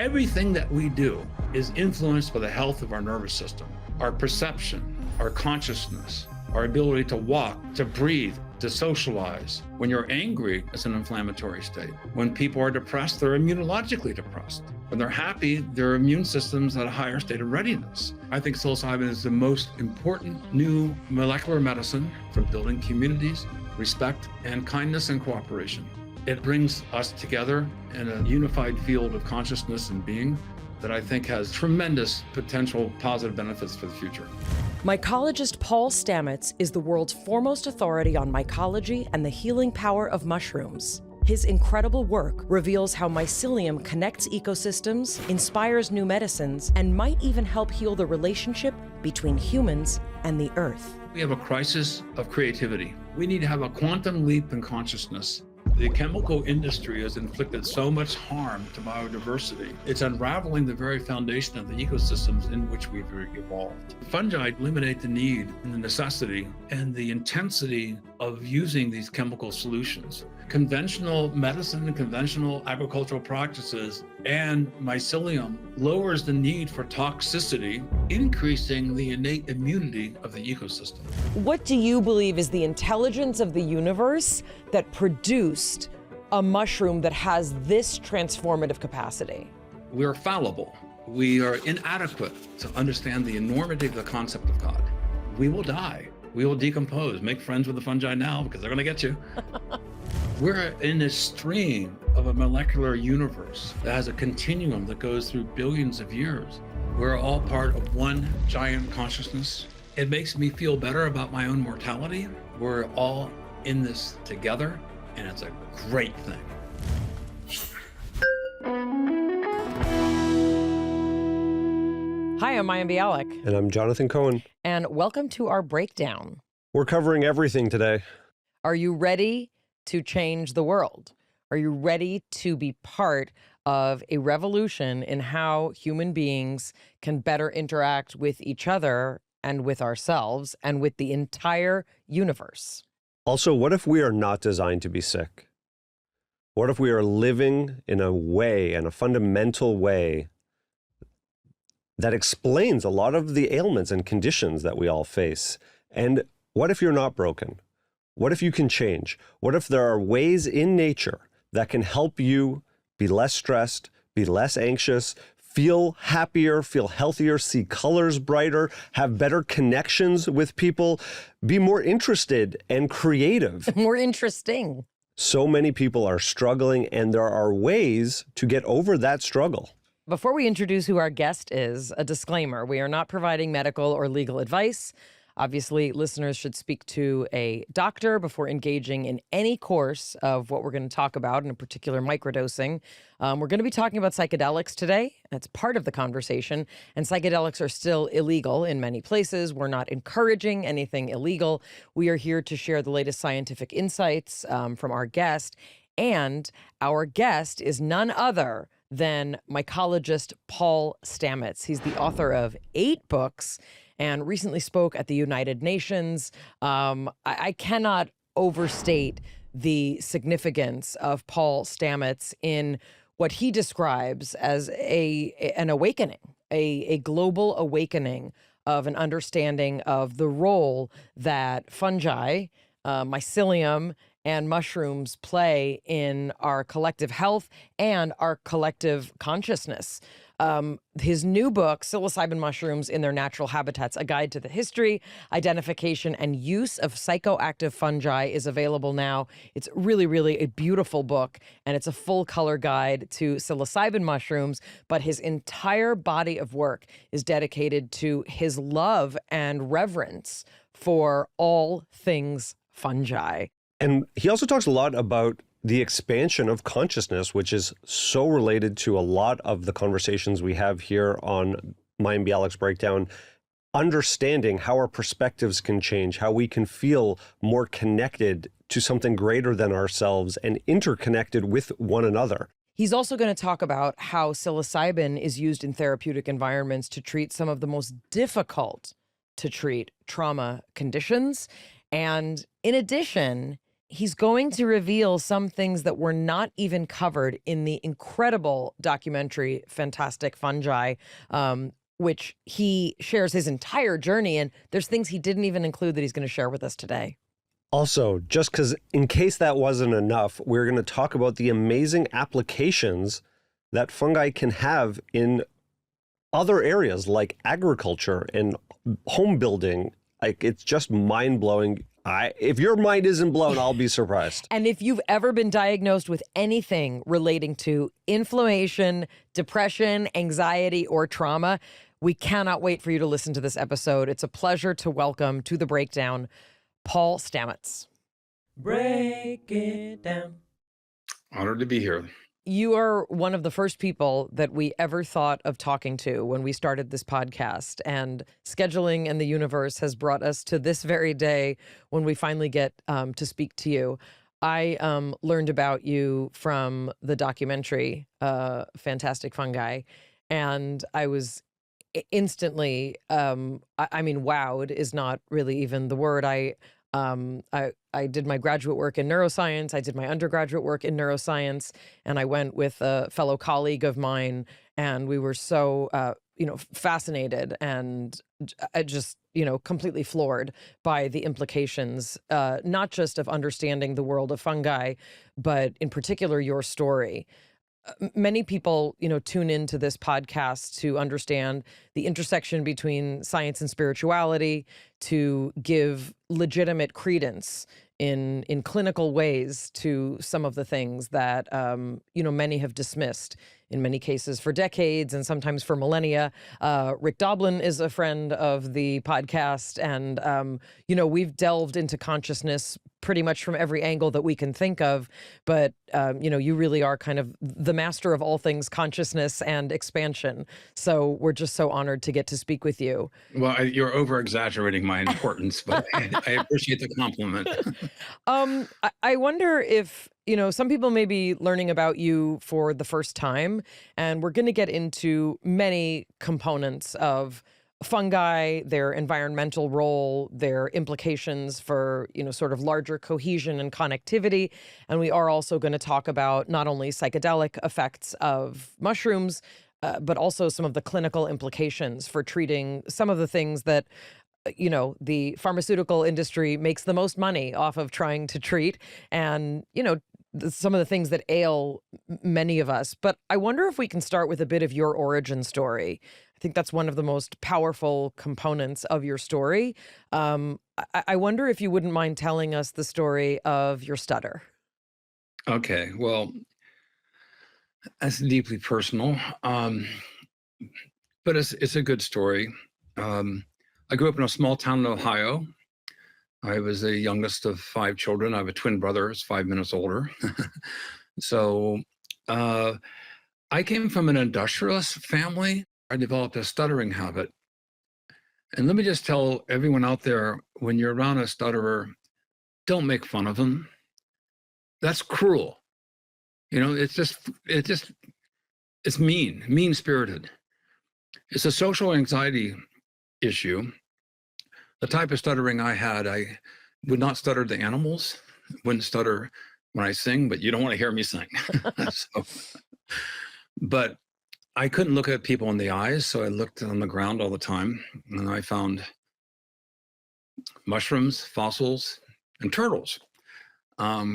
Everything that we do is influenced by the health of our nervous system, our perception, our consciousness, our ability to walk, to breathe, to socialize. When you're angry, it's an inflammatory state. When people are depressed, they're immunologically depressed. When they're happy, their immune system's at a higher state of readiness. I think psilocybin is the most important new molecular medicine for building communities, respect, and kindness and cooperation. It brings us together in a unified field of consciousness and being that I think has tremendous potential positive benefits for the future. Mycologist Paul Stamets is the world's foremost authority on mycology and the healing power of mushrooms. His incredible work reveals how mycelium connects ecosystems, inspires new medicines, and might even help heal the relationship between humans and the earth. We have a crisis of creativity. We need to have a quantum leap in consciousness. The chemical industry has inflicted so much harm to biodiversity. It's unraveling the very foundation of the ecosystems in which we've evolved. Fungi eliminate the need and the necessity and the intensity of using these chemical solutions. Conventional medicine and conventional agricultural practices and mycelium lowers the need for toxicity, increasing the innate immunity of the ecosystem. What do you believe is the intelligence of the universe that produced a mushroom that has this transformative capacity? We're fallible. We are inadequate to understand the enormity of the concept of God. We will die. We will decompose. Make friends with the fungi now because they're going to get you. We're in a stream of a molecular universe that has a continuum that goes through billions of years. We're all part of one giant consciousness. It makes me feel better about my own mortality. We're all in this together, and it's a great thing. Hi, I'm Mayim Bialik. And I'm Jonathan Cohen. And welcome to our breakdown. We're covering everything today. Are you ready to change the world? Are you ready to be part of a revolution in how human beings can better interact with each other and with ourselves and with the entire universe? Also, what if we are not designed to be sick? What if we are living in a way, in a fundamental way, that explains a lot of the ailments and conditions that we all face? And what if you're not broken? What if you can change? What if there are ways in nature that can help you be less stressed, be less anxious, feel happier, feel healthier, see colors brighter, have better connections with people, be more interested and creative? More interesting. So many people are struggling, and there are ways to get over that struggle. Before we introduce who our guest is, a disclaimer: we are not providing medical or legal advice. Obviously, listeners should speak to a doctor before engaging in any course of what we're going to talk about, in particular microdosing. We're going to be talking about psychedelics today. That's part of the conversation. And psychedelics are still illegal in many places. We're not encouraging anything illegal. We are here to share the latest scientific insights from our guest. And our guest is none other than mycologist Paul Stamets. He's the author of 8 books and recently spoke at the United Nations. I cannot overstate the significance of Paul Stamets in what he describes as an awakening, a global awakening of an understanding of the role that fungi, mycelium, and mushrooms play in our collective health and our collective consciousness. His new book, Psilocybin Mushrooms in Their Natural Habitats, A Guide to the History, Identification, and Use of Psychoactive Fungi, is available now. It's really, really a beautiful book, and it's a full-color guide to psilocybin mushrooms, but his entire body of work is dedicated to his love and reverence for all things fungi. And he also talks a lot about the expansion of consciousness, which is so related to a lot of the conversations we have here on Mayim Bialik's Breakdown, understanding how our perspectives can change, how we can feel more connected to something greater than ourselves and interconnected with one another. He's also going to talk about how psilocybin is used in therapeutic environments to treat some of the most difficult to treat trauma conditions. And in addition, he's going to reveal some things that were not even covered in the incredible documentary Fantastic Fungi, which he shares his entire journey in. There's things he didn't even include that he's going to share with us today. Also, just because in case that wasn't enough, we're going to talk about the amazing applications that fungi can have in other areas like agriculture and home building. Like, it's just mind-blowing. If your mind isn't blown, I'll be surprised. And if you've ever been diagnosed with anything relating to inflammation, depression, anxiety, or trauma, we cannot wait for you to listen to this episode. It's a pleasure to welcome to the breakdown Paul Stamets. Break it down. Honored to be here. You are one of the first people that we ever thought of talking to when we started this podcast, and scheduling and the universe has brought us to this very day when we finally get to speak to you. I learned about you from the documentary Fantastic Fungi, and I was instantly, I mean, wowed is not really even the word. I did my graduate work in neuroscience. I did my undergraduate work in neuroscience, and I went with a fellow colleague of mine, and we were so, fascinated and just, completely floored by the implications, not just of understanding the world of fungi, but in particular your story. Many people, tune into this podcast to understand the intersection between science and spirituality, to give legitimate credence in clinical ways to some of the things that, many have dismissed in many cases for decades and sometimes for millennia. Rick Doblin is a friend of the podcast, and, we've delved into consciousness pretty much from every angle that we can think of. But, you really are kind of the master of all things consciousness and expansion. So we're just so honored to get to speak with you. Well, you're over-exaggerating my importance, but I appreciate the compliment. I wonder if, some people may be learning about you for the first time, and we're going to get into many components of fungi, their environmental role, their implications for, sort of larger cohesion and connectivity. And we are also going to talk about not only psychedelic effects of mushrooms, but also some of the clinical implications for treating some of the things that, the pharmaceutical industry makes the most money off of trying to treat, and, some of the things that ail many of us. But I wonder if we can start with a bit of your origin story. I think that's one of the most powerful components of your story. I wonder if you wouldn't mind telling us the story of your stutter. Okay, well, that's deeply personal, but it's a good story. I grew up in a small town in Ohio. I was the youngest of 5 children. I have a twin brother who's 5 minutes older. So I came from an industrialist family. I developed a stuttering habit. And let me just tell everyone out there, when you're around a stutterer, don't make fun of them. That's cruel. It's mean-spirited. It's a social anxiety issue. The type of stuttering I had, I would not stutter the animals, wouldn't stutter when I sing, but you don't want to hear me sing. But I couldn't look at people in the eyes, so I looked on the ground all the time, and I found mushrooms, fossils, and turtles. I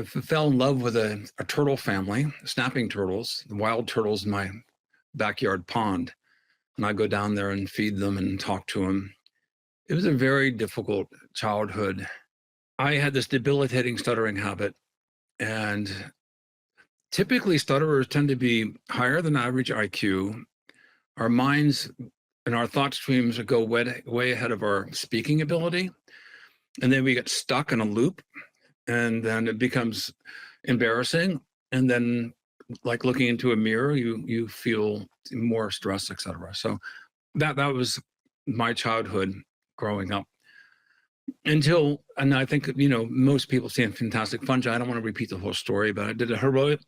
fell in love with a turtle family, snapping turtles, wild turtles in my backyard pond. And I go down there and feed them and talk to them. It was a very difficult childhood. I had this debilitating stuttering habit, and typically stutterers tend to be higher than average IQ. Our minds and our thought streams go way ahead of our speaking ability. And then we get stuck in a loop, and then it becomes embarrassing. And then, like looking into a mirror, you feel more stress, etc. So that was my childhood growing up. And I think, most people see in Fantastic Fungi, I don't want to repeat the whole story, but I did a heroic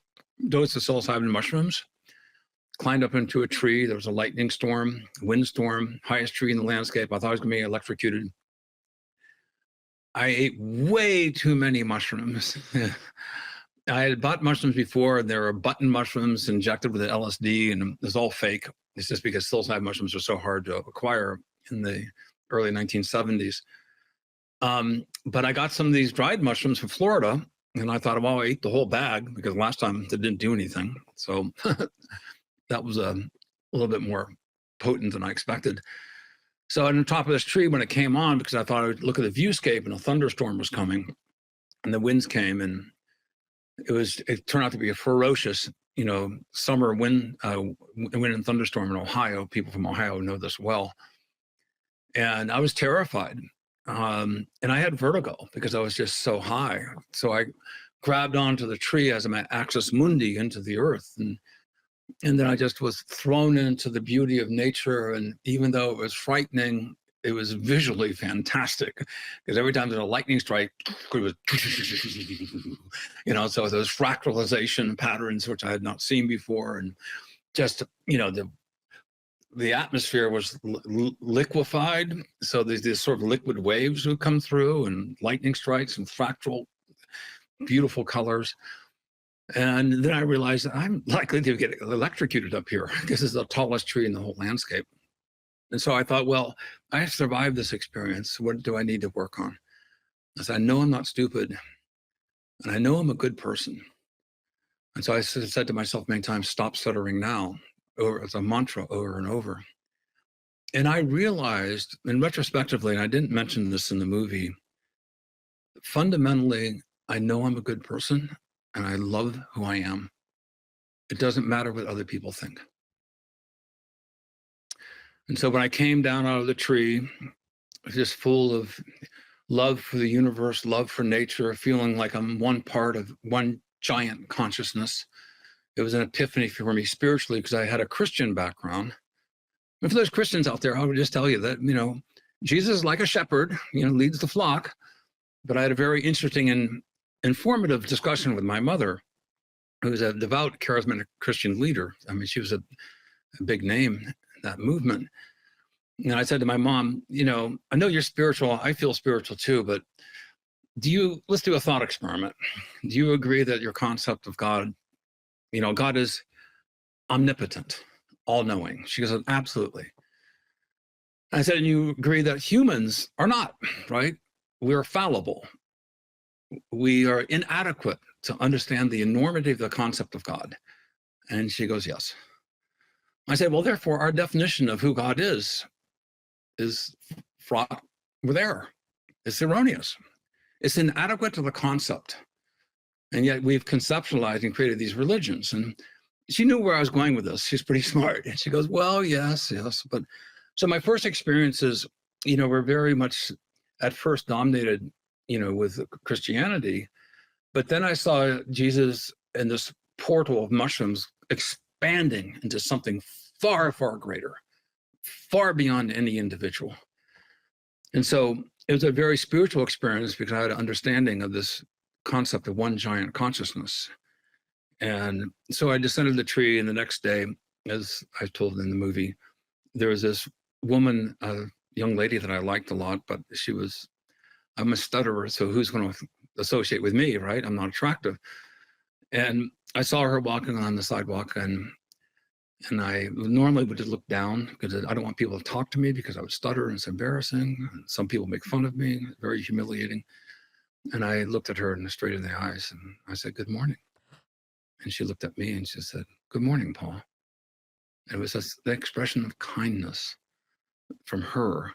dose of psilocybin mushrooms, climbed up into a tree. There was a lightning storm, windstorm, highest tree in the landscape. I thought I was going to be electrocuted. I ate way too many mushrooms. I had bought mushrooms before, and there were button mushrooms injected with LSD, and it's all fake. It's just because psilocybin mushrooms were so hard to acquire in the early 1970s. But I got some of these dried mushrooms from Florida, and I thought, well, I ate the whole bag because last time it didn't do anything. So that was a little bit more potent than I expected. So on the top of this tree, when it came on, because I thought I would look at the viewscape, and a thunderstorm was coming, and the winds came, and it turned out to be a ferocious, summer wind and thunderstorm in Ohio. People from Ohio know this well. And I was terrified. And I had vertigo because I was just so high. So I grabbed onto the tree as my axis mundi into the earth. And then I just was thrown into the beauty of nature. And even though it was frightening, it was visually fantastic, because every time there's a lightning strike, it was, so those fractalization patterns, which I had not seen before. And just, the atmosphere was liquefied. So there's these sort of liquid waves would come through, and lightning strikes and fractal, beautiful colors. And then I realized that I'm likely to get electrocuted up here because it's the tallest tree in the whole landscape. And so I thought, well, I have survived this experience. What do I need to work on? I said, I know I'm not stupid, and I know I'm a good person. And so I said to myself many times, stop stuttering now, or as a mantra over and over. And I realized, and retrospectively, and I didn't mention this in the movie, fundamentally, I know I'm a good person, and I love who I am. It doesn't matter what other people think. And so when I came down out of the tree, just full of love for the universe, love for nature, feeling like I'm one part of one giant consciousness, it was an epiphany for me spiritually, because I had a Christian background. And for those Christians out there, I would just tell you that, Jesus is like a shepherd, leads the flock. But I had a very interesting and informative discussion with my mother, who was a devout, charismatic Christian leader. I mean, she was a big name in that movement. And I said to my mom, I know you're spiritual. I feel spiritual too, but let's do a thought experiment. Do you agree that your concept of God, God is omnipotent, all-knowing? She goes, absolutely. I said, and you agree that humans are not, right? We're fallible. We are inadequate to understand the enormity of the concept of God. And she goes, yes. I said, well, therefore, our definition of who God is fraught with error. It's erroneous. It's inadequate to the concept. And yet we've conceptualized and created these religions. And she knew where I was going with this. She's pretty smart. And she goes, well, yes. But so my first experiences, were very much at first dominated, with Christianity. But then I saw Jesus in this portal of mushrooms expanding into something far, far greater, far beyond any individual. And so it was a very spiritual experience, because I had an understanding of this concept of one giant consciousness. And so I descended the tree, and the next day, as I told in the movie, there was this woman, a young lady that I liked a lot, but I'm a stutterer, so who's going to associate with me, right? I'm not attractive. And I saw her walking on the sidewalk, and I normally would just look down, because I don't want people to talk to me because I would stutter, and it's embarrassing. And some people make fun of me, very humiliating. And I looked at her straight in the eyes, and I said, good morning. And she looked at me and she said, good morning, Paul. And it was just the expression of kindness from her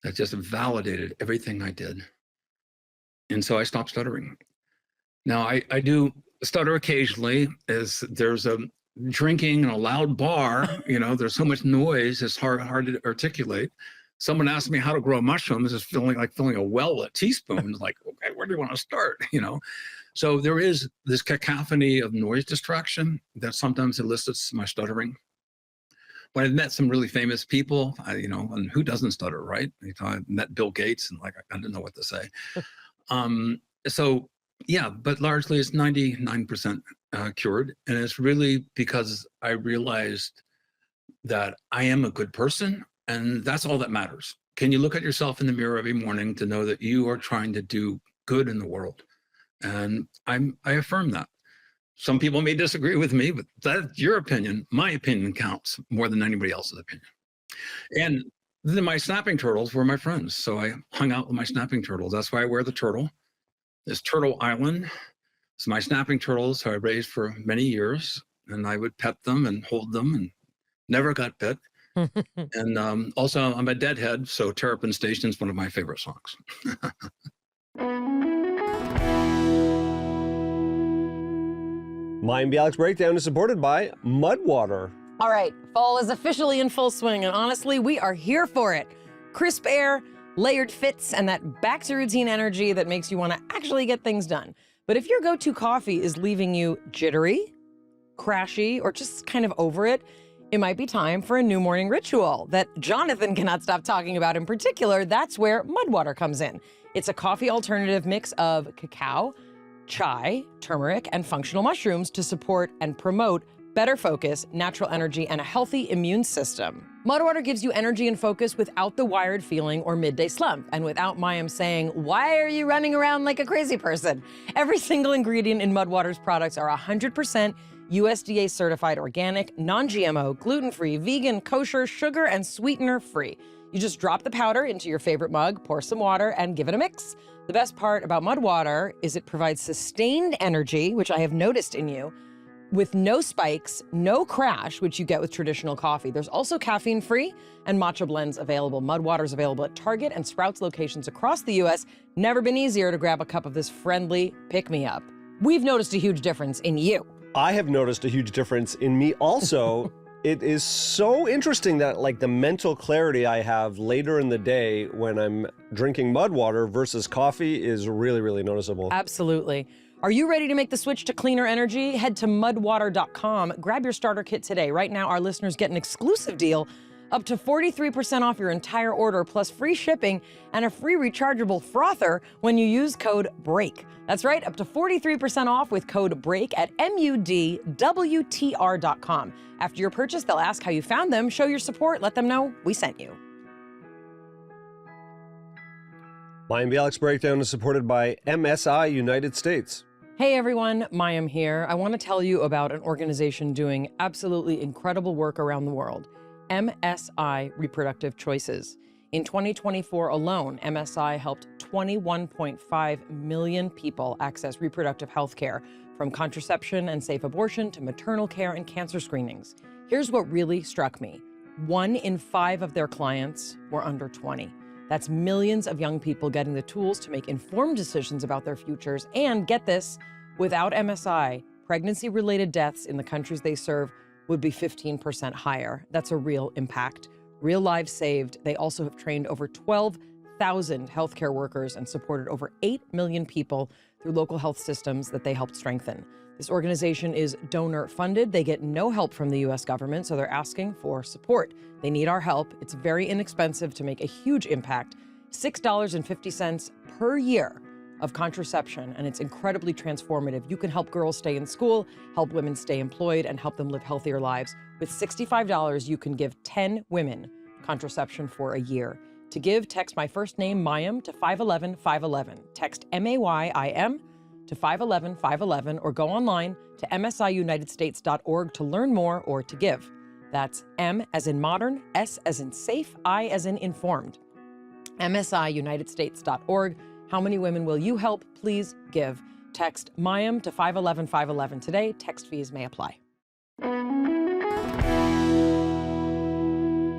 that just validated everything I did. And so I stopped stuttering. Now I do stutter occasionally, as there's a drinking in a loud bar, there's so much noise, it's hard to articulate. Someone asked me how to grow mushrooms, it's feeling like filling a well with a teaspoon. Like, okay, where do you want to start? So there is this cacophony of noise distraction that sometimes elicits my stuttering. When I've met some really famous people, and who doesn't stutter, right? I met Bill Gates, and I didn't know what to say. So yeah, but largely it's 99% cured. And it's really because I realized that I am a good person, and that's all that matters. Can you look at yourself in the mirror every morning to know that you are trying to do good in the world? And I affirm that. Some people may disagree with me, but that's your opinion. My opinion counts more than anybody else's opinion. And then my snapping turtles were my friends. So I hung out with my snapping turtles. That's why I wear the turtle. This Turtle Island is my snapping turtles who I raised for many years. And I would pet them and hold them and never got bit. And also, I'm a deadhead, so Terrapin Station is one of my favorite songs. Mayim Bialik's breakdown is supported by Mudwater. All right, fall is officially in full swing, and honestly, we are here for it. Crisp air, layered fits, and that back to routine energy that makes you want to actually get things done. But if your go-to coffee is leaving you jittery, crashy, or just kind of over it, it might be time for a new morning ritual that Jonathan cannot stop talking about. In particular, that's where Mudwater comes in. It's a coffee alternative mix of cacao, chai, turmeric, and functional mushrooms to support and promote better focus, natural energy, and a healthy immune system. Mudwater gives you energy and focus without the wired feeling or midday slump, and without Mayim saying, "Why are you running around like a crazy person?" Every single ingredient in Mudwater's products are 100% USDA certified organic, non-GMO, gluten-free, vegan, kosher, sugar, and sweetener-free. You just drop the powder into your favorite mug, pour some water, and give it a mix. The best part about Mudwater is it provides sustained energy, which I have noticed in you, with no spikes, no crash, which you get with traditional coffee. There's also caffeine-free and matcha blends available. Mudwater's available at Target and Sprouts locations across the U.S. Never been easier to grab a cup of this friendly pick-me-up. We've noticed a huge difference in you. I have noticed a huge difference in me also. It is so interesting that like the mental clarity I have later in the day when I'm drinking Mudwater versus coffee is really, really noticeable. Absolutely. Are you ready to make the switch to cleaner energy? Head to mudwater.com. Grab your starter kit today. Right now, our listeners get an exclusive deal up to 43% off your entire order, plus free shipping and a free rechargeable frother when you use code BREAK. That's right, up to 43% off with code BREAK at mudwtr.com. After your purchase, they'll ask how you found them, show your support, let them know we sent you. Mayim Bialik's breakdown is supported by MSI United States. Hey everyone, Mayim here. I want to tell you about an organization doing absolutely incredible work around the world. MSI Reproductive Choices. In 2024 alone, MSI helped 21.5 million people access reproductive health care, from contraception and safe abortion to maternal care and cancer screenings. Here's what really struck me. 1 in 5 of their clients were under 20. That's millions of young people getting the tools to make informed decisions about their futures. And get this, without MSI, pregnancy-related deaths in the countries they serve would be 15% higher. That's a real impact. Real lives saved. They also have trained over 12,000 healthcare workers and supported over 8 million people through local health systems that they helped strengthen. This organization is donor funded. They get no help from the US government, so they're asking for support. They need our help. It's very inexpensive to make a huge impact. $6.50 per year of contraception, and it's incredibly transformative. You can help girls stay in school, help women stay employed, and help them live healthier lives. With $65, you can give 10 women contraception for a year. To give, text my first name, Mayim, to 511-511. Text MAYIM to 511-511, or go online to msiunitedstates.org to learn more or to give. That's M as in modern, S as in safe, I as in informed. msiunitedstates.org. How many women will you help? Please give. Text Mayim to 511-511 today. Text fees may apply.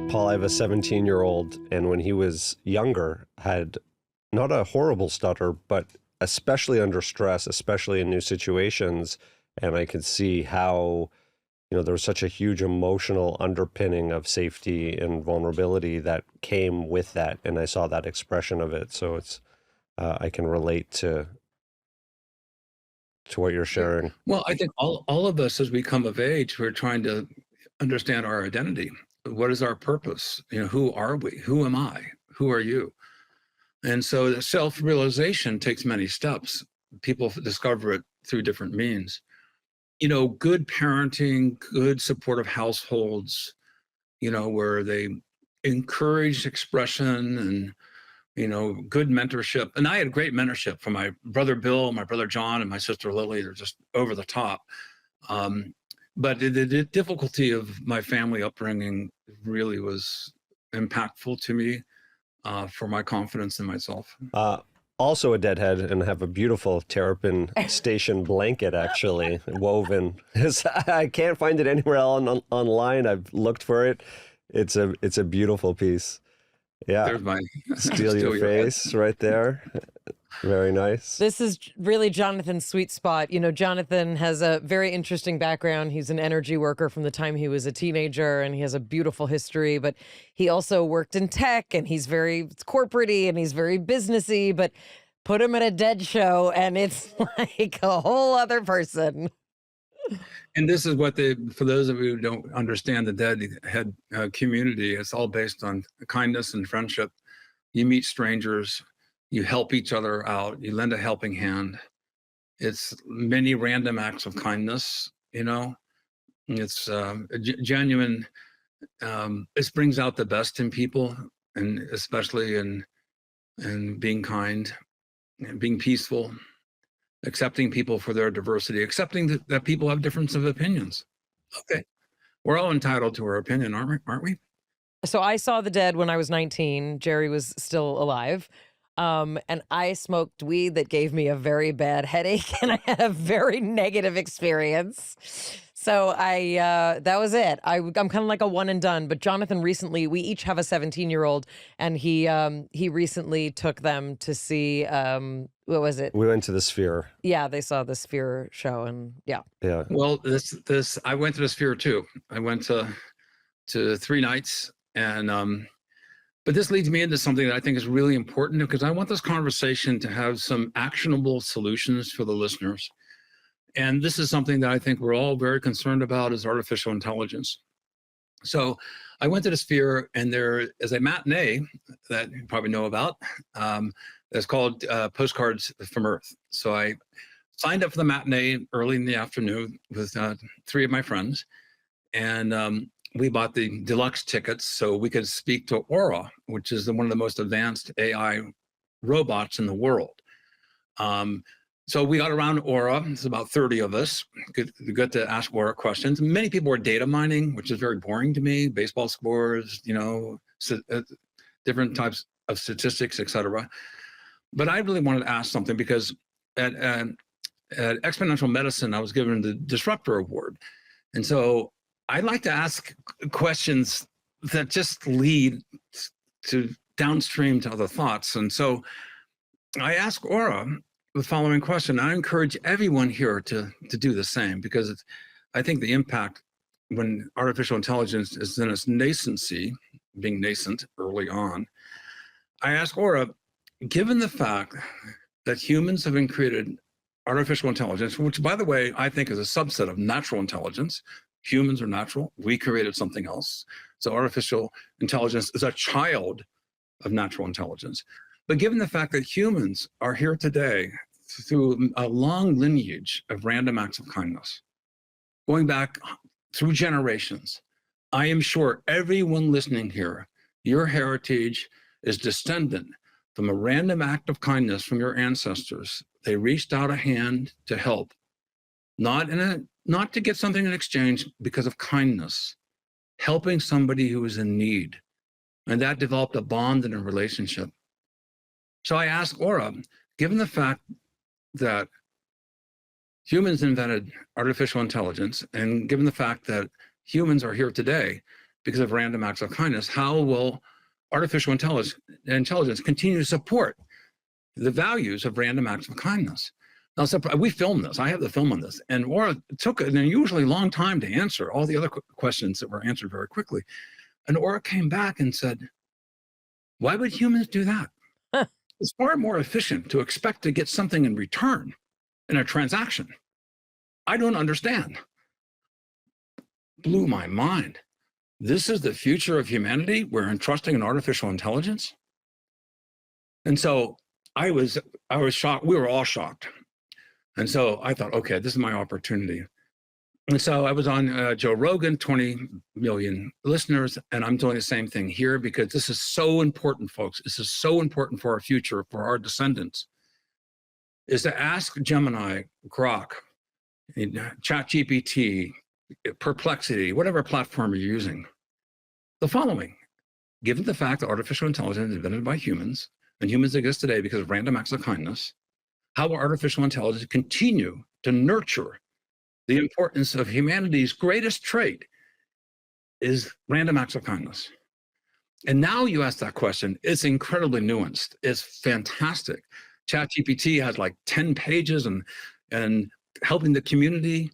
Paul, I have a 17-year-old, and when he was younger, had not a horrible stutter, but especially under stress, especially in new situations. And I could see how, there was such a huge emotional underpinning of safety and vulnerability that came with that. And I saw that expression of it. So it's, I can relate to what you're sharing. Well, I think all of us, as we come of age, we're trying to understand our identity. What is our purpose? Who are we? Who am I? Who are you? And so the self-realization takes many steps. People discover it through different means. Good parenting, good supportive households, where they encouraged expression and, good mentorship. And I had great mentorship from my brother Bill, my brother John, and my sister Lily. They're just over the top. But the difficulty of my family upbringing really was impactful to me for my confidence in myself. Also a deadhead, and have a beautiful terrapin station blanket actually woven. I can't find it anywhere online. I've looked for it. It's a beautiful piece. Yeah. There's my Steal your face right there. Very nice. This is really Jonathan's sweet spot. Jonathan has a very interesting background. He's an energy worker from the time he was a teenager, and he has a beautiful history, but he also worked in tech, and he's very corporate-y, and he's very businessy, but put him at a dead show, and it's like a whole other person. And this is for those of you who don't understand the deadhead community, it's all based on kindness and friendship. You meet strangers, you help each other out, you lend a helping hand. It's many random acts of kindness, it's genuine. This brings out the best in people, and especially in being kind and being peaceful, accepting people for their diversity, accepting that people have difference of opinions. Okay. We're all entitled to our opinion, aren't we? So I saw the dead when I was 19. Jerry was still alive. And I smoked weed that gave me a very bad headache, and I had a very negative experience. So that was it. I'm kind of like a one and done. But Jonathan recently, we each have a 17-year-old, and he recently took them to see, what was it? We went to the Sphere. Yeah, they saw the Sphere show, and yeah. Yeah. Well, I went to the Sphere too. I went to 3 nights, and but this leads me into something that I think is really important, because I want this conversation to have some actionable solutions for the listeners. And this is something that I think we're all very concerned about, is artificial intelligence. So I went to the Sphere, and there is a matinee that you probably know about. That's called Postcards from Earth. So I signed up for the matinee early in the afternoon with 3 of my friends. And we bought the deluxe tickets so we could speak to Aura, which is one of the most advanced AI robots in the world. So we got around Aura. It's about 30 of us. Good to ask Aura questions. Many people are data mining, which is very boring to me. Baseball scores, different types of statistics, et cetera. But I really wanted to ask something, because at Exponential Medicine, I was given the Disruptor Award. And so I like to ask questions that just lead to downstream to other thoughts. And so I asked Aura the following question. I encourage everyone here to do the same, because I think the impact when artificial intelligence is in its nascency, being nascent early on, I asked Aura, given the fact that humans have been created artificial intelligence, which, by the way, I think is a subset of natural intelligence. Humans are natural. We created something else. So artificial intelligence is a child of natural intelligence. But given the fact that humans are here today through a long lineage of random acts of kindness, going back through generations, I am sure everyone listening here, your heritage is descendant from a random act of kindness from your ancestors. They reached out a hand to help, not to get something in exchange, because of kindness, helping somebody who is in need. And that developed a bond and a relationship. So I asked Aura, given the fact that humans invented artificial intelligence, and given the fact that humans are here today because of random acts of kindness, how will artificial intelligence continue to support the values of random acts of kindness? Now, so we filmed this. I have the film on this. And Aura took an unusually long time to answer all the other questions that were answered very quickly. And Aura came back and said, why would humans do that? Huh. It's far more efficient to expect to get something in return in a transaction. I don't understand. Blew my mind. This is the future of humanity. We're entrusting an artificial intelligence. And so I was shocked. We were all shocked. And so I thought, okay, this is my opportunity. And so I was on Joe Rogan, 20 million listeners, and I'm doing the same thing here because this is so important, folks. This is so important for our future, for our descendants, is to ask Gemini, Grok, ChatGPT, Perplexity, whatever platform you're using, the following. Given the fact that artificial intelligence is invented by humans, and humans exist today because of random acts of kindness, how will artificial intelligence continue to nurture the importance of humanity's greatest trait is random acts of kindness? And now you ask that question, it's incredibly nuanced. It's fantastic. ChatGPT has like 10 pages and helping the community.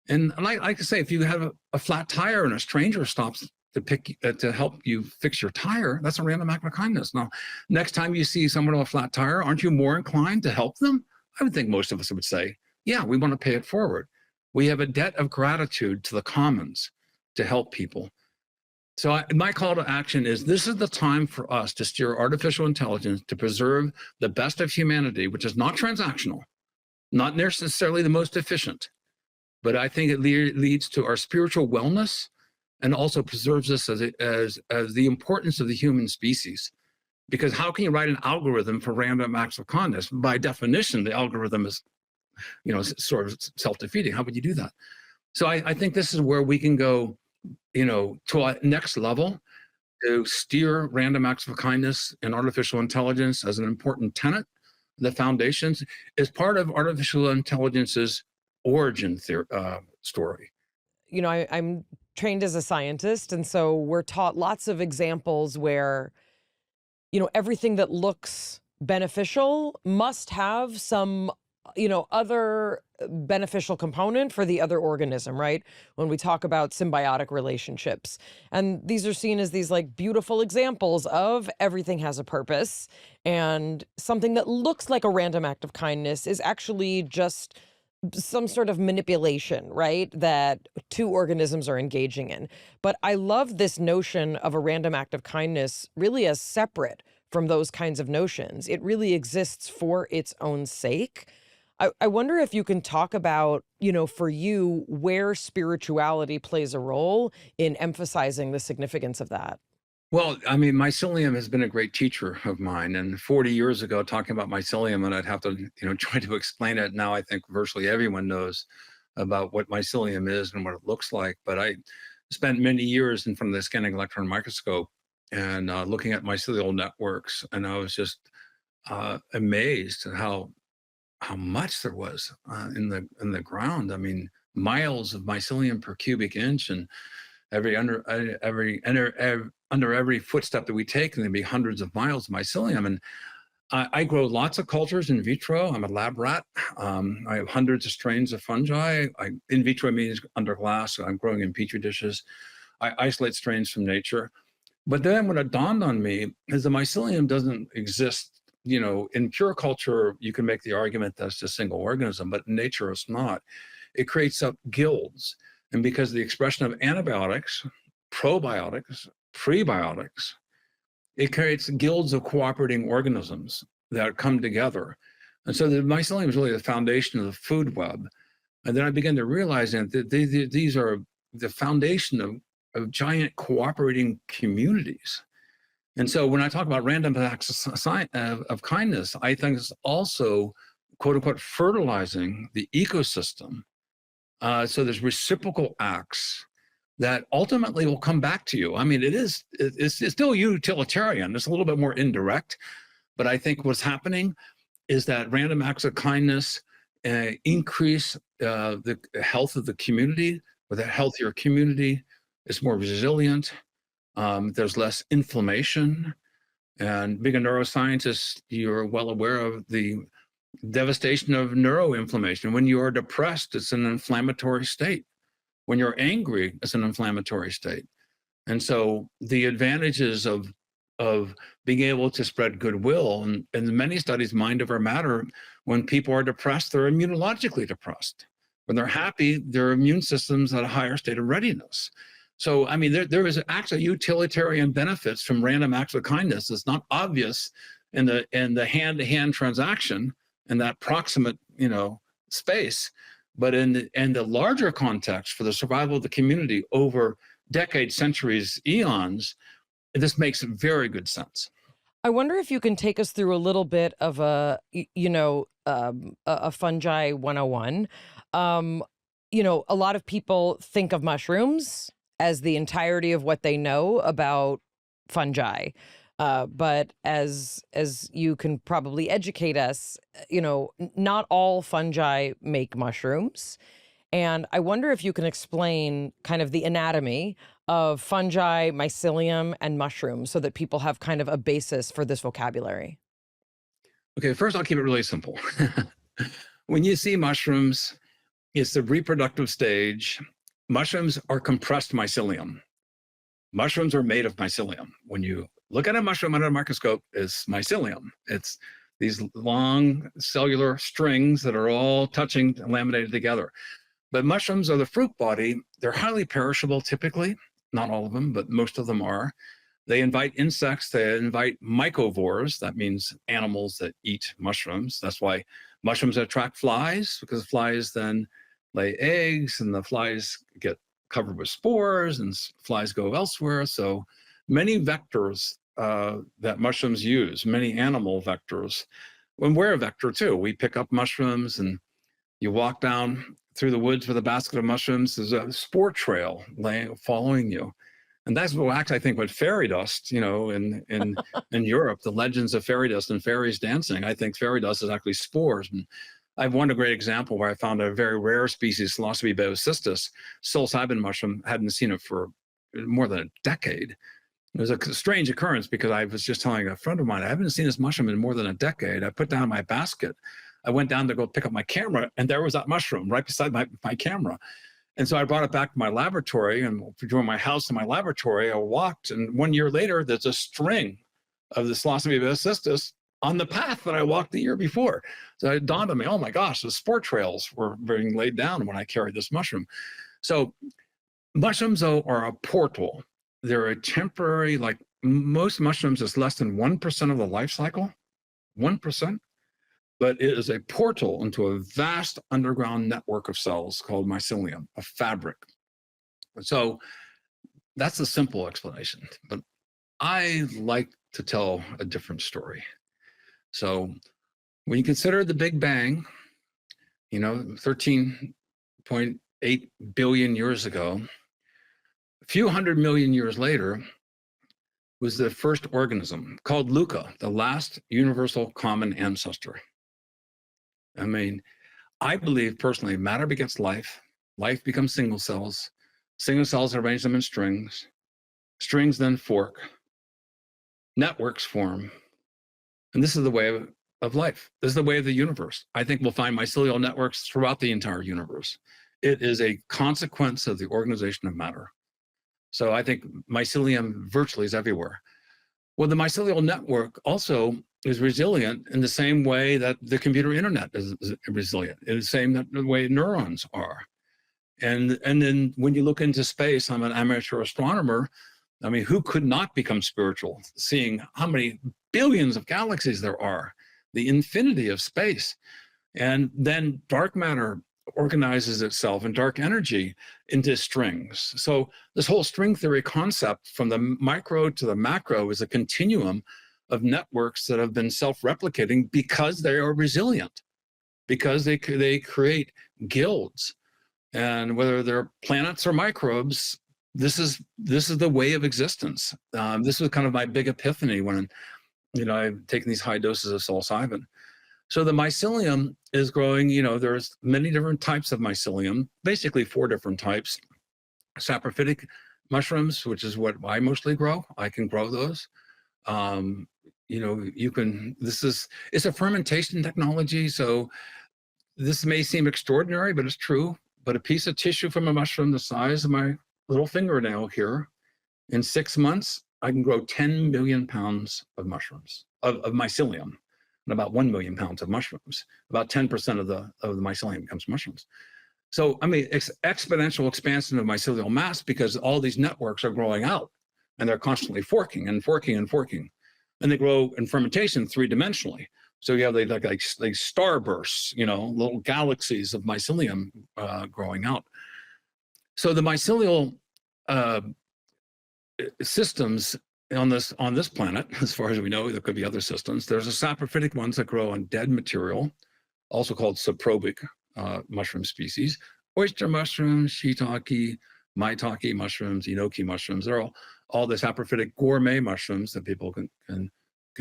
And like I say, if you have a flat tire and a stranger stops to help you fix your tire, that's a random act of kindness. Now, next time you see someone with a flat tire, aren't you more inclined to help them? I would think most of us would say, yeah, we want to pay it forward. We have a debt of gratitude to the commons to help people. So my call to action is this is the time for us to steer artificial intelligence to preserve the best of humanity, which is not transactional, not necessarily the most efficient, but I think it leads to our spiritual wellness and also preserves us as the importance of the human species. Because how can you write an algorithm for random acts of kindness? By definition, the algorithm is, sort of self-defeating. How would you do that? So I think this is where we can go, to a next level to steer random acts of kindness and artificial intelligence as an important tenet. The foundations is part of artificial intelligence's origin story. I'm trained as a scientist, and so we're taught lots of examples where, everything that looks beneficial must have some, other beneficial component for the other organism, right? When we talk about symbiotic relationships. And these are seen as these like beautiful examples of everything has a purpose, and something that looks like a random act of kindness is actually just some sort of manipulation, right? That two organisms are engaging in. But I love this notion of a random act of kindness really as separate from those kinds of notions. It really exists for its own sake. I wonder if you can talk about, for you, where spirituality plays a role in emphasizing the significance of that. Well, I mean, mycelium has been a great teacher of mine. And 40 years ago, talking about mycelium, and I'd have to, try to explain it. Now, I think virtually everyone knows about what mycelium is and what it looks like. But I spent many years in front of the scanning electron microscope and looking at mycelial networks. And I was just amazed at how much there was in the ground. I mean, miles of mycelium per cubic inch, and under every footstep that we take, and there'd be hundreds of miles of mycelium. And I grow lots of cultures in vitro. I'm a lab rat. I have hundreds of strains of fungi. In vitro means under glass. So I'm growing in petri dishes. I isolate strains from nature. But then what it dawned on me is the mycelium doesn't exist. In pure culture, you can make the argument that it's just a single organism, but in nature it's not. It creates up guilds. And because of the expression of antibiotics, probiotics, prebiotics, it creates guilds of cooperating organisms that come together. And so the mycelium is really the foundation of the food web. And then I began to realize that these are the foundation of giant cooperating communities. And so when I talk about random acts of kindness, I think it's also, quote unquote, fertilizing the ecosystem. So there's reciprocal acts that ultimately will come back to you. I mean, it's still utilitarian. It's a little bit more indirect, but I think what's happening is that random acts of kindness increase the health of the community. With a healthier community, it's more resilient. There's less inflammation. And being a neuroscientist, you're well aware of the devastation of neuroinflammation. When you are depressed, it's an inflammatory state. When you're angry, it's an inflammatory state. And so the advantages of being able to spread goodwill, and in many studies, mind over matter, when people are depressed, they're immunologically depressed. When they're happy, their immune system's at a higher state of readiness. So, I mean, there is actually utilitarian benefits from random acts of kindness. It's not obvious in the hand-to-hand transaction in that proximate, space, But in the larger context for the survival of the community over decades, centuries, eons, this makes very good sense. I wonder if you can take us through a little bit of a fungi 101. A lot of people think of mushrooms as the entirety of what they know about fungi. But as you can probably educate us, not all fungi make mushrooms. And I wonder if you can explain kind of the anatomy of fungi, mycelium, and mushrooms so that people have kind of a basis for this vocabulary. Okay, first I'll keep it really simple. When you see mushrooms, it's the reproductive stage. Mushrooms are compressed mycelium. Mushrooms are made of mycelium. When you look at a mushroom under a microscope, it's mycelium. It's these long cellular strings that are all touching and laminated together. But mushrooms are the fruit body. They're highly perishable typically, not all of them, but most of them are. They invite insects, they invite mycovores, that means animals that eat mushrooms. That's why mushrooms attract flies, because flies then lay eggs and the flies get covered with spores and flies go elsewhere. So many vectors that mushrooms use, many animal vectors. And we're a vector too. We pick up mushrooms and you walk down through the woods with a basket of mushrooms, there's a spore trail following you. And that's what actually, I think, with fairy dust, in Europe, the legends of fairy dust and fairies dancing, I think fairy dust is actually spores. And I've one great example where I found a very rare species, Psilocybin mushrooms, psilocybin mushroom, hadn't seen it for more than a decade. It was a strange occurrence because I was just telling a friend of mine, I haven't seen this mushroom in more than a decade. I put down my basket. I went down to go pick up my camera, and there was that mushroom right beside my camera. And so I brought it back to my laboratory, and between my house and my laboratory, I walked, and 1 year later, there's a string of the Psilocybin mushrooms on the path that I walked the year before. So it dawned on me, oh my gosh, the spore trails were being laid down when I carried this mushroom. So mushrooms, though, are a portal. They're a temporary, like most mushrooms, is less than 1% of the life cycle, 1%. But it is a portal into a vast underground network of cells called mycelium, a fabric. So that's a simple explanation, but I like to tell a different story. So when you consider the Big Bang, 13.8 billion years ago, a few 100 million years later, was the first organism called Luca, the last universal common ancestor. I mean, I believe personally, matter begets life. Life becomes single cells. Single cells arrange them in strings. Strings then fork. Networks form. And this is the way of life. This is the way of the universe. I think we'll find mycelial networks throughout the entire universe. It is a consequence of the organization of matter. So I think mycelium virtually is everywhere. Well, the mycelial network also is resilient in the same way that the computer internet is resilient, in the same way neurons are. And then when you look into space, I'm an amateur astronomer. I mean, who could not become spiritual, seeing how many billions of galaxies there are, the infinity of space. And then dark matter organizes itself and dark energy into strings. So this whole string theory concept from the micro to the macro is a continuum of networks that have been self-replicating because they are resilient, because they create guilds. And whether they're planets or microbes, this is the way of existence. This was kind of my big epiphany when I've taken these high doses of psilocybin. So the mycelium is growing, there's many different types of mycelium, basically 4 different types. Saprophytic mushrooms, which is what I mostly grow. I can grow those. It's a fermentation technology. So this may seem extraordinary, but it's true. But a piece of tissue from a mushroom the size of my little fingernail here, in 6 months, I can grow 10 million pounds of mushrooms, of mycelium. And about 1 million pounds of mushrooms. About 10% of the mycelium becomes mushrooms. So, I mean, it's exponential expansion of mycelial mass because all these networks are growing out and they're constantly forking and forking and forking. And they grow in fermentation 3-dimensionally. So you have like starbursts, little galaxies of mycelium growing out. So the mycelial systems on this planet, as far as we know, there could be other systems. There's the saprophytic ones that grow on dead material, also called saprobic mushroom species. Oyster mushrooms, shiitake, maitake mushrooms, enoki mushrooms. They're all the saprophytic gourmet mushrooms that people can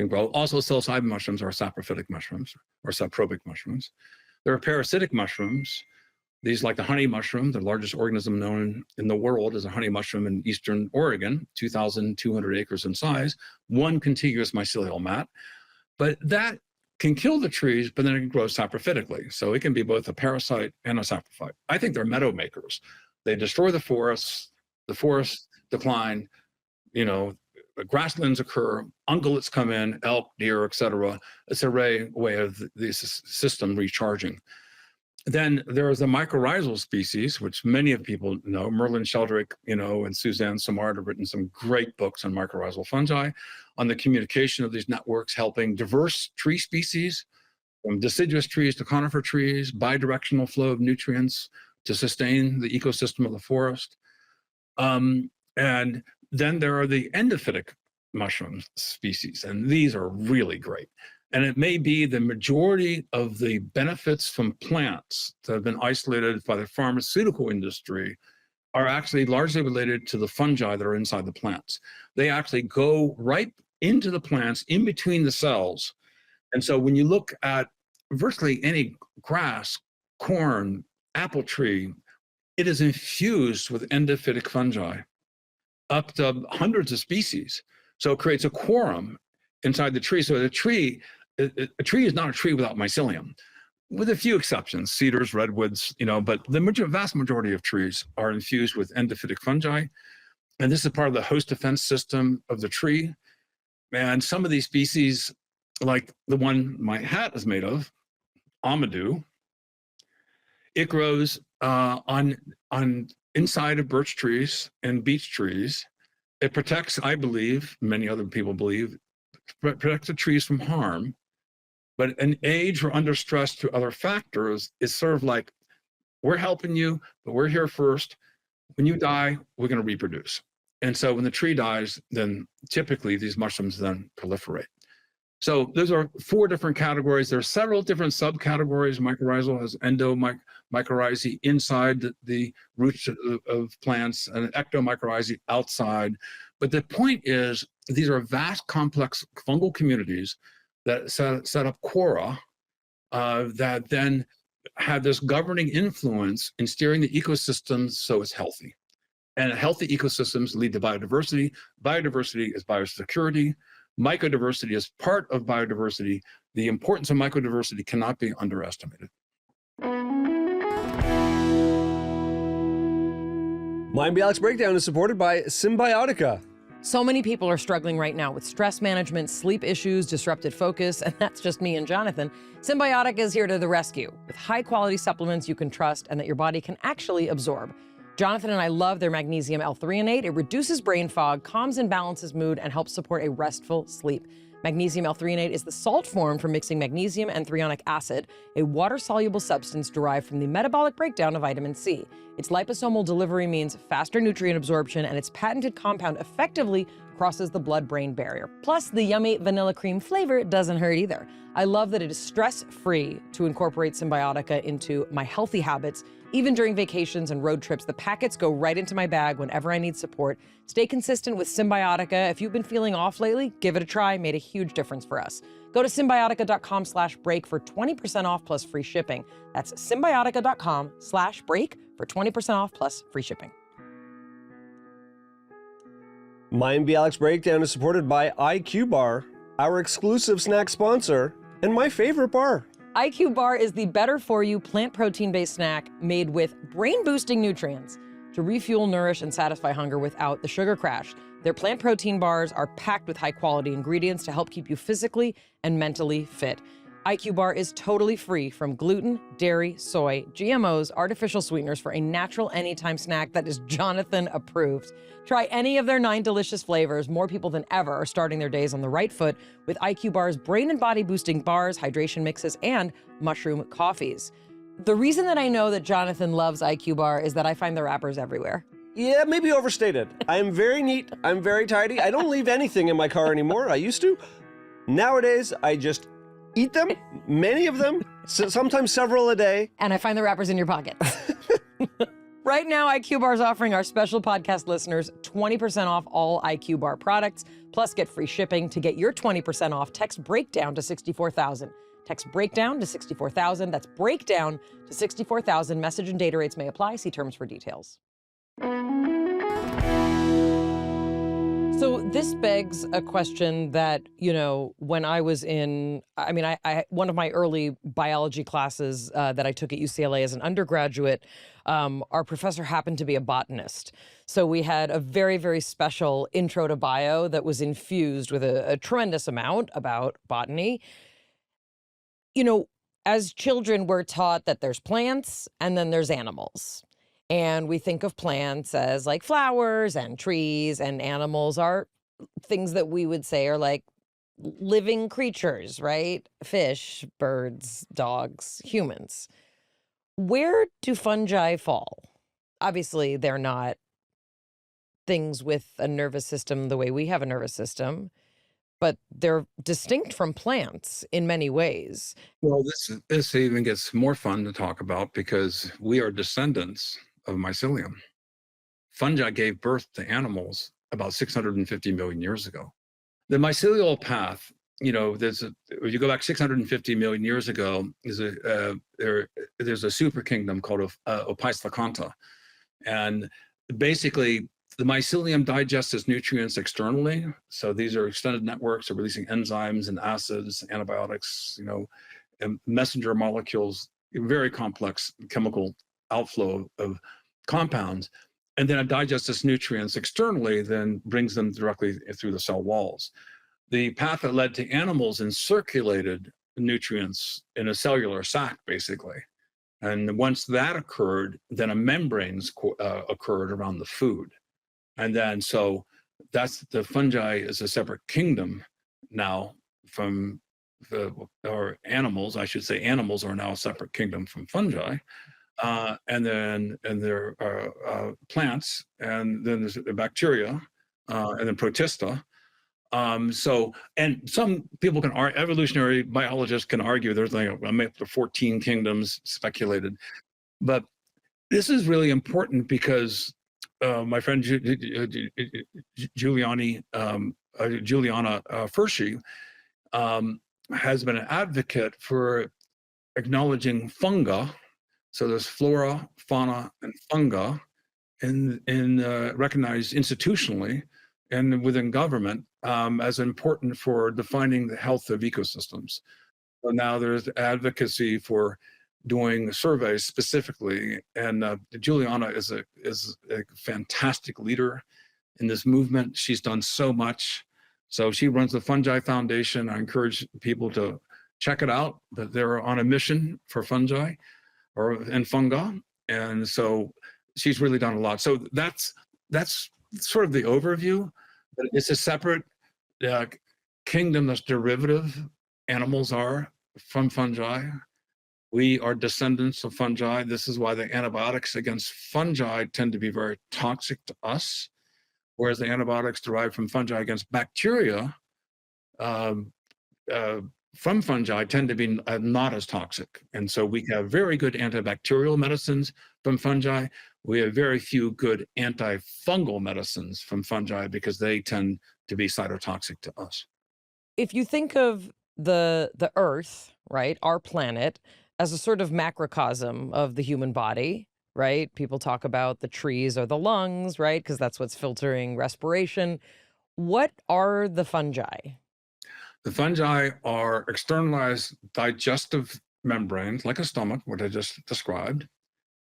grow. Also, psilocybin mushrooms are saprophytic mushrooms or saprobic mushrooms. There are parasitic mushrooms. These, like the honey mushroom, the largest organism known in the world is a honey mushroom in eastern Oregon, 2,200 acres in size, one contiguous mycelial mat. But that can kill the trees, but then it can grow saprophytically. So it can be both a parasite and a saprophyte. I think they're meadow makers. They destroy the forests decline, grasslands occur, ungulates come in, elk, deer, etc. It's a way of the system recharging. Then there is the mycorrhizal species, which many of people know. Merlin Sheldrake, and Suzanne Simard have written some great books on mycorrhizal fungi, on the communication of these networks, helping diverse tree species, from deciduous trees to conifer trees, bidirectional flow of nutrients to sustain the ecosystem of the forest. And then there are the endophytic mushroom species, and these are really great. And it may be the majority of the benefits from plants that have been isolated by the pharmaceutical industry are actually largely related to the fungi that are inside the plants. They actually go right into the plants, in between the cells. And so when you look at virtually any grass, corn, apple tree, it is infused with endophytic fungi, up to hundreds of species. So it creates a quorum inside the tree. So a tree is not a tree without mycelium, with a few exceptions, cedars, redwoods, but the vast majority of trees are infused with endophytic fungi. And this is part of the host defense system of the tree. And some of these species, like the one my hat is made of, amadou, it grows on inside of birch trees and beech trees. It protects, I believe, many other people believe, protects the trees from harm. But an age or under stress to other factors is sort of like, we're helping you, but we're here first. When you die, we're going to reproduce. And so when the tree dies, then typically these mushrooms then proliferate. So those are 4 different categories. There are several different subcategories. Mycorrhizal has endomycorrhizae inside the roots of plants, and ectomycorrhizae outside. But the point is, these are vast, complex fungal communities that set up quora that then have this governing influence in steering the ecosystem so it's healthy. And healthy ecosystems lead to biodiversity. Biodiversity is biosecurity. Mycodiversity is part of biodiversity. The importance of mycodiversity cannot be underestimated. Mind Bialik's Breakdown is supported by Symbiotica. So many people are struggling right now with stress management, sleep issues, disrupted focus, and that's just me and Jonathan. Symbiotica is here to the rescue with high-quality supplements you can trust and that your body can actually absorb. Jonathan and I love their magnesium L-threonate. It reduces brain fog, calms and balances mood, and helps support a restful sleep. Magnesium L-threonate is the salt form for mixing magnesium and threonic acid, a water-soluble substance derived from the metabolic breakdown of vitamin C. Its liposomal delivery means faster nutrient absorption, and its patented compound effectively crosses the blood-brain barrier. Plus, the yummy vanilla cream flavor doesn't hurt either. I love that it is stress-free to incorporate Symbiotica into my healthy habits. Even during vacations and road trips, the packets go right into my bag whenever I need support. Stay consistent with Symbiotica. If you've been feeling off lately, give it a try. Made a huge difference for us. Go to symbiotica.com/break for 20% off plus free shipping. That's symbiotica.com/break for 20% off plus free shipping. Mind Bialik's Breakdown is supported by IQ Bar, our exclusive snack sponsor, and my favorite bar. IQ Bar is the better-for-you plant protein-based snack made with brain-boosting nutrients to refuel, nourish, and satisfy hunger without the sugar crash. Their plant protein bars are packed with high-quality ingredients to help keep you physically and mentally fit. IQ Bar is totally free from gluten, dairy, soy, GMOs, artificial sweeteners for a natural anytime snack that is Jonathan approved. Try any of their 9 delicious flavors. More people than ever are starting their days on the right foot with IQ Bar's brain and body boosting bars, hydration mixes, and mushroom coffees. The reason that I know that Jonathan loves IQ Bar is that I find the wrappers everywhere. Yeah, maybe overstated. I am very neat. I'm very tidy. I don't leave anything in my car anymore. I used to. Nowadays, I just eat them, many of them, sometimes several a day. And I find the wrappers in your pocket. Right now, IQ Bar is offering our special podcast listeners 20% off all IQ Bar products, plus get free shipping. To get your 20% off, text BREAKDOWN to 64,000. Text BREAKDOWN to 64,000. That's BREAKDOWN to 64,000. Message and data rates may apply. See terms for details. So this begs a question that, when I was one of my early biology classes that I took at UCLA as an undergraduate, our professor happened to be a botanist. So we had a very, very special intro to bio that was infused with a tremendous amount about botany. As children, we're taught that there's plants and then there's animals. And we think of plants as like flowers and trees, and animals are things that we would say are like living creatures, right? Fish, birds, dogs, humans. Where do fungi fall? Obviously, they're not things with a nervous system the way we have a nervous system, but they're distinct from plants in many ways. Well, this even gets more fun to talk about because we are descendants of mycelium. Fungi gave birth to animals about 650 million years ago. The mycelial path, if you go back 650 million years ago, there's a super kingdom called Opisthokonta. And basically, the mycelium digests its nutrients externally. So these are extended networks of releasing enzymes and acids, antibiotics, and messenger molecules, very complex chemical outflow of compounds. And then it digests its nutrients externally, then brings them directly through the cell walls. The path that led to animals encirculated nutrients in a cellular sac, basically. And once that occurred, then a membrane occurred around the food. And then so that's the fungi is a separate kingdom now from or animals, I should say animals are now a separate kingdom from fungi. And there are plants, and then there's the bacteria, and then protista. And some people evolutionary biologists can argue there's like up to 14 kingdoms speculated. But this is really important because my friend Juliana Furshi has been an advocate for acknowledging funga. So there's flora, fauna, and funga, recognized institutionally and within government as important for defining the health of ecosystems. So now there's advocacy for doing surveys specifically, and Juliana is a fantastic leader in this movement. She's done so much. So she runs the Fungi Foundation. I encourage people to check it out. That they're on a mission for fungi and fungi, and so she's really done a lot. So that's sort of the overview. But it's a separate kingdom that's derivative. Animals are from fungi. We are descendants of fungi. This is why the antibiotics against fungi tend to be very toxic to us, whereas the antibiotics derived from fungi against bacteria from fungi tend to be not as toxic. And so we have very good antibacterial medicines from fungi. We have very few good antifungal medicines from fungi because they tend to be cytotoxic to us. If you think of the Earth, right, our planet, as a sort of macrocosm of the human body, right? People talk about the trees or the lungs, right? Because that's what's filtering respiration. What are the fungi? The fungi are externalized digestive membranes, like a stomach, what I just described.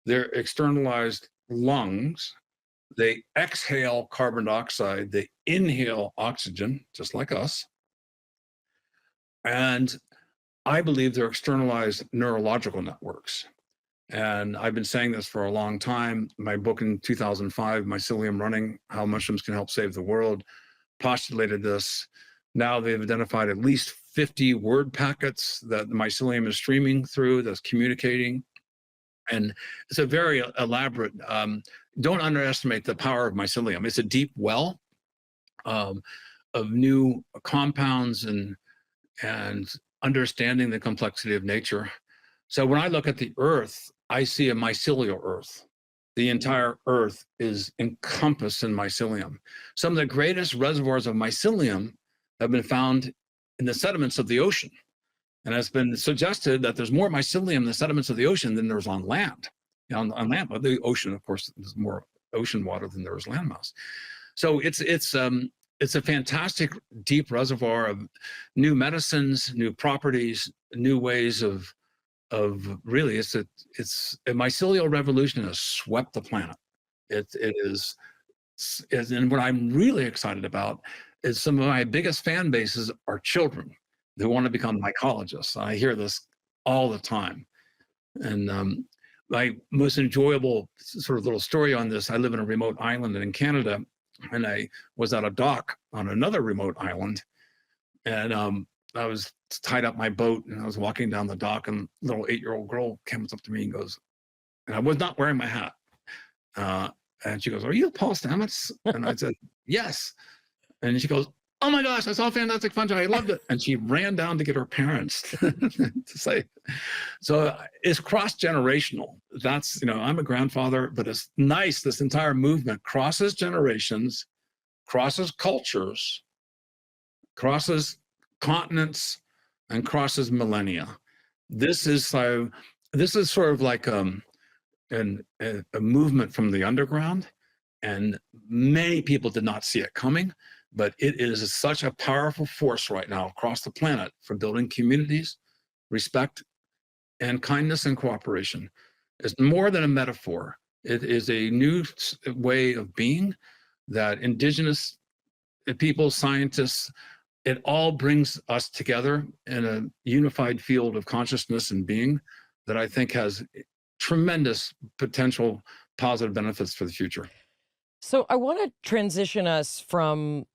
They're externalized lungs. They exhale carbon dioxide. They inhale oxygen, just like us. And I believe they're externalized neurological networks. And I've been saying this for a long time. My book in 2005, Mycelium Running, How Mushrooms Can Help Save the World, postulated this. Now they've identified at least 50 word packets that the mycelium is streaming through, that's communicating. And it's a very elaborate, don't underestimate the power of mycelium. It's a deep well of new compounds and understanding the complexity of nature. So when I look at the earth, I see a mycelial earth. The entire earth is encompassed in mycelium. Some of the greatest reservoirs of mycelium have been found in the sediments of the ocean. And it's been suggested that there's more mycelium in the sediments of the ocean than there's on land. On land, but the ocean, of course, there's more ocean water than there is landmass. So it's a fantastic deep reservoir of new medicines, new properties, new ways of really, it's a mycelial revolution has swept the planet. It is, and what I'm really excited about is some of my biggest fan bases are children who want to become mycologists. I hear this all the time. And my most enjoyable sort of little story on this, I live in a remote island in Canada, and I was at a dock on another remote island, and I was tied up my boat, and I was walking down the dock, and a little 8-year-old girl comes up to me and goes, and I was not wearing my hat. And she goes, "Are you Paul Stamets?" And I said, "Yes." And she goes, "Oh my gosh, I saw Fantastic Fungi. I loved it." And she ran down to get her parents to say, so it's cross-generational. That's, I'm a grandfather, but it's nice. This entire movement crosses generations, crosses cultures, crosses continents, and crosses millennia. This is sort of like a movement from the underground, and many people did not see it coming, but it is such a powerful force right now across the planet for building communities, respect, and kindness and cooperation. It's more than a metaphor. It is a new way of being that Indigenous people, scientists, it all brings us together in a unified field of consciousness and being that I think has tremendous potential positive benefits for the future. So I want to transition us from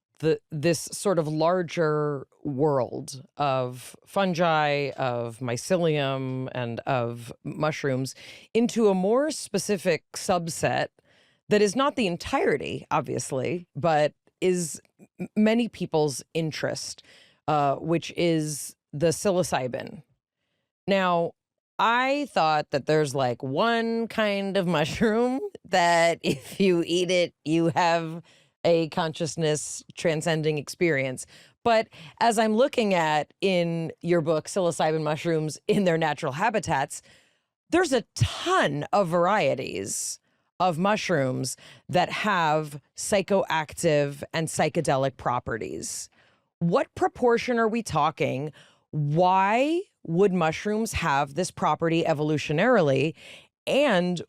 this sort of larger world of fungi, of mycelium, and of mushrooms into a more specific subset that is not the entirety, obviously, but is many people's interest, which is the psilocybin. Now, I thought that there's like one kind of mushroom that if you eat it, you have a consciousness transcending experience. But as I'm looking at in your book, Psilocybin Mushrooms in Their Natural Habitats, there's a ton of varieties of mushrooms that have psychoactive and psychedelic properties. What proportion are we talking? Why would mushrooms have this property evolutionarily? And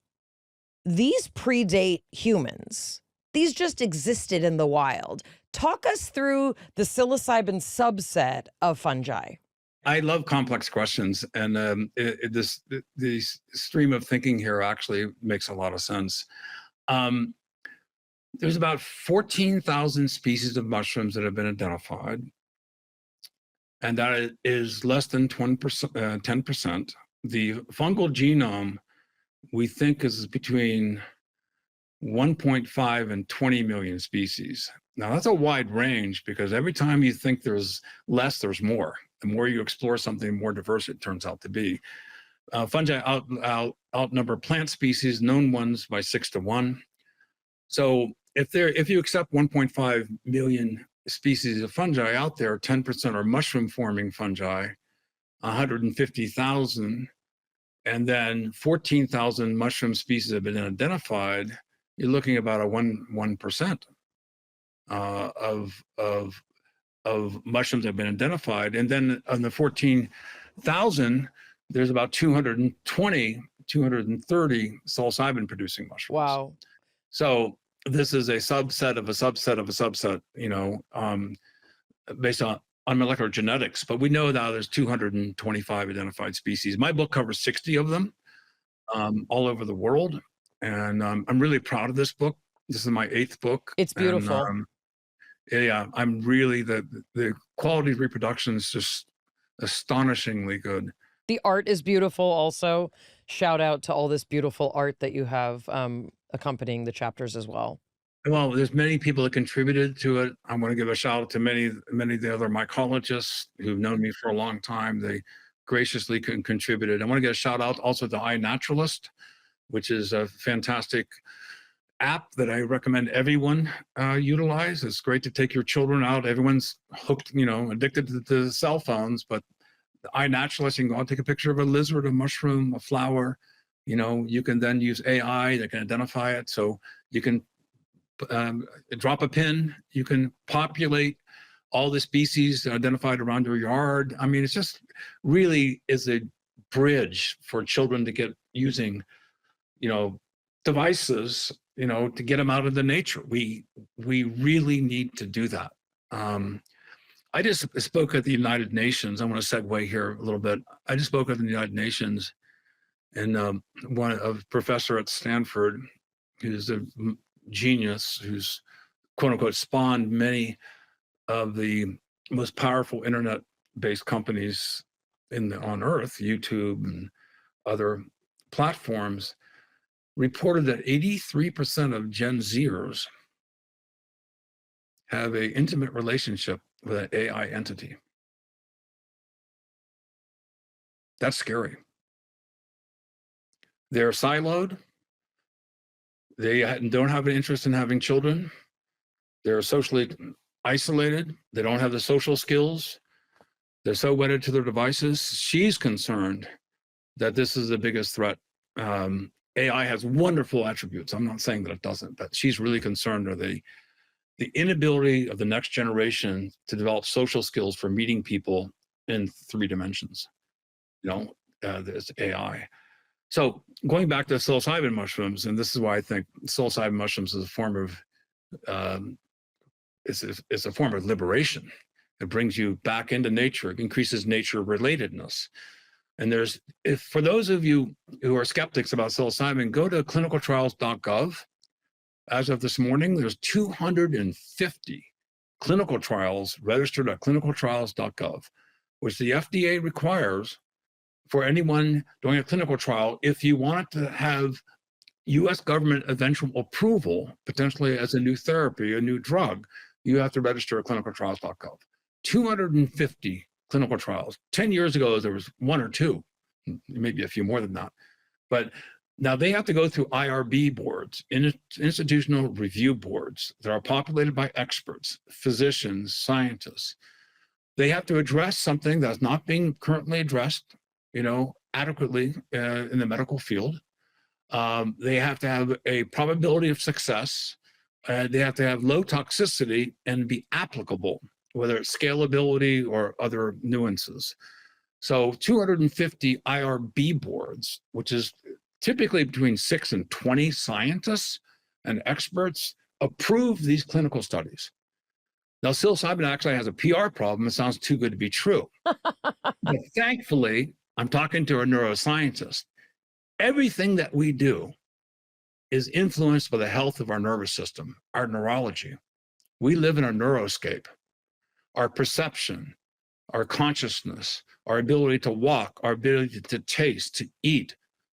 these predate humans. These just existed in the wild. Talk us through the psilocybin subset of fungi. I love complex questions, and this stream of thinking here actually makes a lot of sense. There's about 14,000 species of mushrooms that have been identified, and that is less than 10%. The fungal genome, we think, is between 1.5 and 20 million species. Now, that's a wide range because every time you think there's less, there's more. The more you explore something, the more diverse it turns out to be. Fungi outnumber plant species, known ones, by 6 to 1. So if you accept 1.5 million species of fungi out there, 10% are mushroom-forming fungi, 150,000, and then 14,000 mushroom species have been identified. You're looking about a 1% of mushrooms that have been identified. And then on the 14,000, there's about 220, 230 psilocybin producing mushrooms. Wow. So this is a subset of a subset of a subset, based on molecular genetics, but we know now there's 225 identified species. My book covers 60 of them all over the world. And I'm really proud of this book. This is my 8th book. It's beautiful. And, yeah, I'm really, the quality of reproduction is just astonishingly good. The art is beautiful also. Shout out to all this beautiful art that you have accompanying the chapters as well. Well, there's many people that contributed to it. I want to give a shout out to many of the other mycologists who've known me for a long time. They graciously contributed. I want to get a shout out also to iNaturalist, which is a fantastic app that I recommend everyone utilize. It's great to take your children out. Everyone's hooked, addicted to cell phones, but the iNaturalist, you can go out and take a picture of a lizard, a mushroom, a flower. You can then use AI that can identify it. So you can drop a pin, you can populate all the species identified around your yard. I mean, it's just really is a bridge for children to get using, devices, to get them out of the nature. We really need to do that. I just spoke at the United Nations. I want to segue here a little bit. I just spoke at the United Nations, and a professor at Stanford, who's a genius, who's quote unquote spawned many of the most powerful internet-based companies on Earth, YouTube and other platforms, reported that 83% of Gen Zers have an intimate relationship with an AI entity. That's scary. They're siloed. They don't have an interest in having children. They're socially isolated. They don't have the social skills. They're so wedded to their devices. She's concerned that this is the biggest threat. AI has wonderful attributes. I'm not saying that it doesn't, but she's really concerned with the inability of the next generation to develop social skills for meeting people in 3 dimensions. There's AI. So going back to psilocybin mushrooms, and this is why I think psilocybin mushrooms is a form of it's a form of liberation. It brings you back into nature. It increases nature relatedness. And for those of you who are skeptics about psilocybin, go to clinicaltrials.gov. As of this morning, there's 250 clinical trials registered at clinicaltrials.gov, which the FDA requires for anyone doing a clinical trial. If you want to have US government eventual approval, potentially as a new therapy, a new drug, you have to register at clinicaltrials.gov. 250 clinical trials. 10 years ago, there was 1 or 2, maybe a few more than that. But now they have to go through IRB boards, institutional review boards that are populated by experts, physicians, scientists. They have to address something that's not being currently addressed, adequately in the medical field. They have to have a probability of success. They have to have low toxicity and be applicable, whether it's scalability or other nuances. So 250 IRB boards, which is typically between 6 and 20 scientists and experts, approve these clinical studies. Now, psilocybin actually has a PR problem. It sounds too good to be true. But thankfully, I'm talking to a neuroscientist. Everything that we do is influenced by the health of our nervous system, our neurology. We live in a neuroscape. Our perception, our consciousness, our ability to walk, our ability to taste, to eat,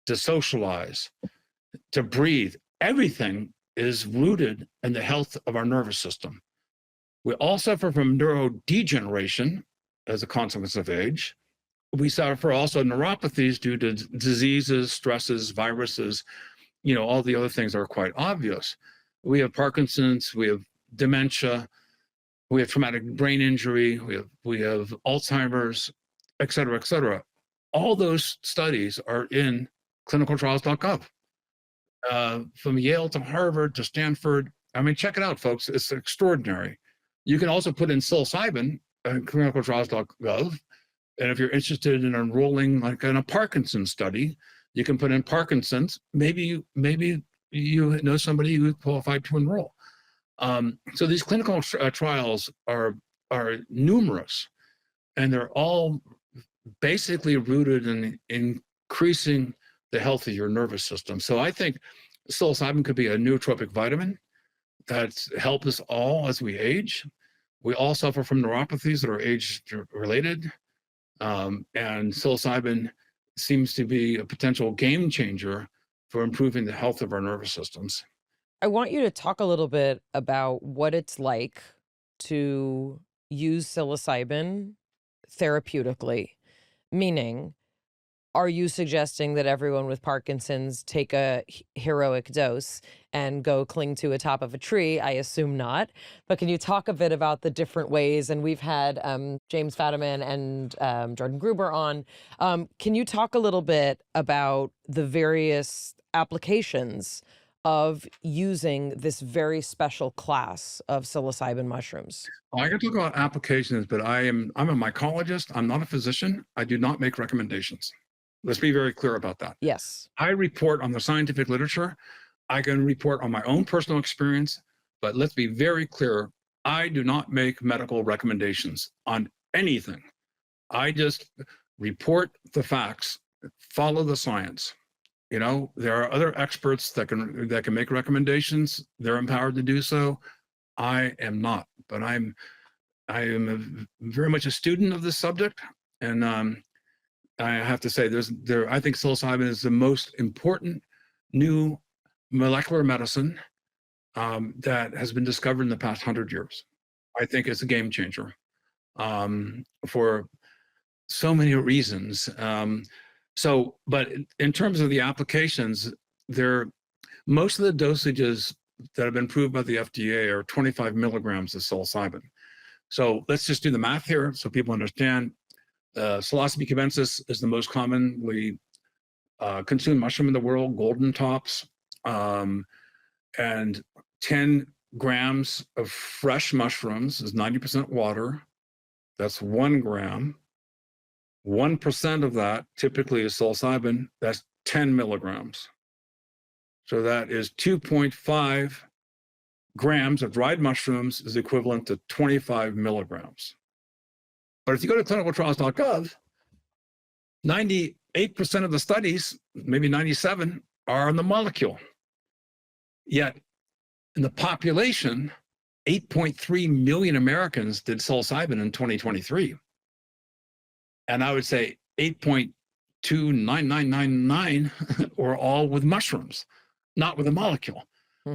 to socialize, to breathe, everything is rooted in the health of our nervous system. We all suffer from neurodegeneration as a consequence of age. We suffer also neuropathies due to diseases, stresses, viruses, all the other things are quite obvious. We have Parkinson's, we have dementia, we have traumatic brain injury, we have Alzheimer's, et cetera, et cetera. All those studies are in clinicaltrials.gov. From Yale to Harvard to Stanford. I mean, check it out, folks. It's extraordinary. You can also put in psilocybin at clinicaltrials.gov. And if you're interested in enrolling like in a Parkinson's study, you can put in Parkinson's. Maybe you know somebody who's qualified to enroll. So these clinical trials are numerous. and they're all basically rooted in increasing the health of your nervous system. So I think psilocybin could be a nootropic vitamin that's helped us all as we age. We all suffer from neuropathies that are age related. And psilocybin seems to be a potential game changer for improving the health of our nervous systems. I want you to talk a little bit about what it's like to use psilocybin therapeutically, meaning, are you suggesting that everyone with Parkinson's take a heroic dose and go cling to a top of a tree? I assume not. But can you talk a bit about the different ways? And we've had James Fadiman and Jordan Gruber on. Can you talk a little bit about the various applications of using this very special class of psilocybin mushrooms? I can talk about applications, but I'm a mycologist. I'm not a physician. I do not make recommendations. Let's be very clear about that. Yes. I report on the scientific literature. I can report on my own personal experience, but let's be very clear. I do not make medical recommendations on anything. I just report the facts, follow the science. You know, there are other experts that can make recommendations. They're empowered to do so. I am not, but I am very much a student of this subject, and I have to say, I think psilocybin is the most important new molecular medicine that has been discovered in the past 100 years. I think it's a game changer for so many reasons. But in terms of the applications, most of the dosages that have been approved by the FDA are 25 milligrams of psilocybin. So let's just do the math here so people understand. Psilocybe cubensis is the most commonly consumed mushroom in the world, golden tops, and 10 grams of fresh mushrooms is 90% water. That's 1 gram. 1% of that typically is psilocybin. That's 10 milligrams. So that is 2.5 grams of dried mushrooms is equivalent to 25 milligrams. But if you go to clinicaltrials.gov, 98% of the studies, maybe 97, are on the molecule. Yet in the population, 8.3 million Americans did psilocybin in 2023. And I would say 8.29999 were all with mushrooms, not with a molecule.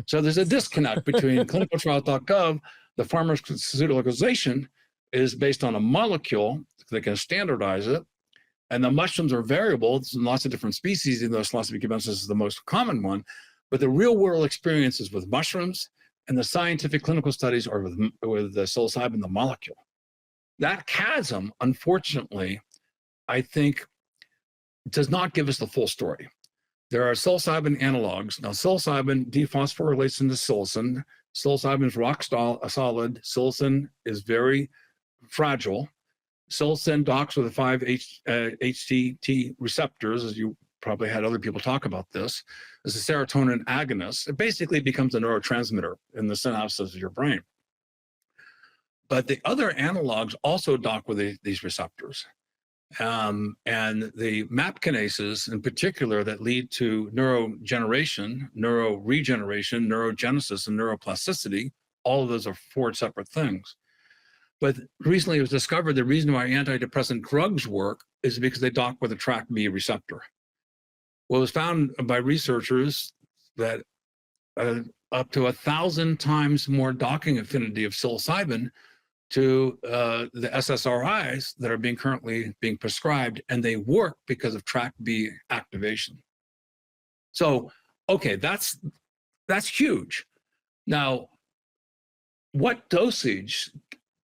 So there's a disconnect between clinicaltrials.gov, the pharmaceutical organization is based on a molecule, they can standardize it, and the mushrooms are variable. There's lots of different species, even though Psilocybe cubensis is the most common one. But the real world experience is with mushrooms, and the scientific clinical studies are with the psilocybin, the molecule. That chasm, unfortunately, I think, does not give us the full story. There are psilocybin analogs. Now, psilocybin dephosphorylates into psilocin. Psilocybin is rock solid. Psilocin is very fragile. Psilocin docks with the 5-HTT receptors, as you probably had other people talk about this, as a serotonin agonist. It basically becomes a neurotransmitter in the synapses of your brain. But the other analogs also dock with these receptors. And the MAP kinases in particular that lead to neurogeneration, neuroregeneration, neurogenesis, and neuroplasticity, all of those are 4 separate things. But recently it was discovered the reason why antidepressant drugs work is because they dock with a TrkB receptor. Well, it was found by researchers that up to 1,000 times more docking affinity of psilocybin to the SSRIs that are currently being prescribed, and they work because of TrkB activation. So, okay, that's huge. Now, what dosage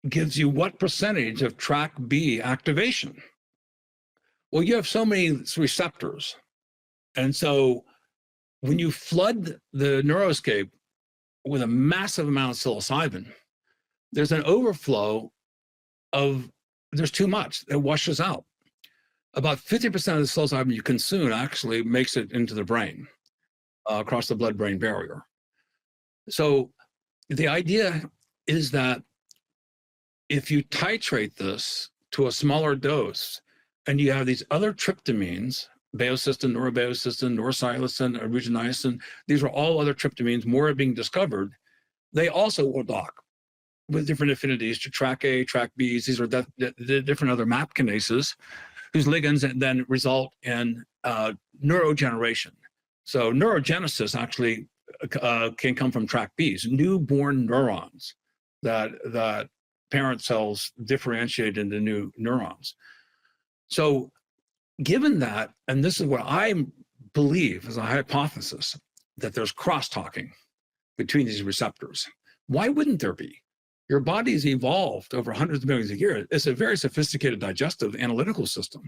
gives you what percentage of TrkB activation? Well, you have so many receptors. And so when you flood the neuroscape with a massive amount of psilocybin, there's an overflow there's too much. It washes out. About 50% of the psilocybin you consume actually makes it into the brain, across the blood-brain barrier. So the idea is that if you titrate this to a smaller dose, and you have these other tryptamines, baocystin, neurobaocystin, norpsilocin, aruginisin, these are all other tryptamines, more are being discovered, they also will dock with different affinities to TrkA, TrkBs. These are the different other MAP kinases whose ligands then result in neurogeneration. So neurogenesis actually can come from TrkBs, newborn neurons that parent cells differentiate into new neurons. So given that, and this is what I believe as a hypothesis, that there's crosstalking between these receptors. Why wouldn't there be? Your body's evolved over hundreds of millions of years. It's a very sophisticated digestive analytical system.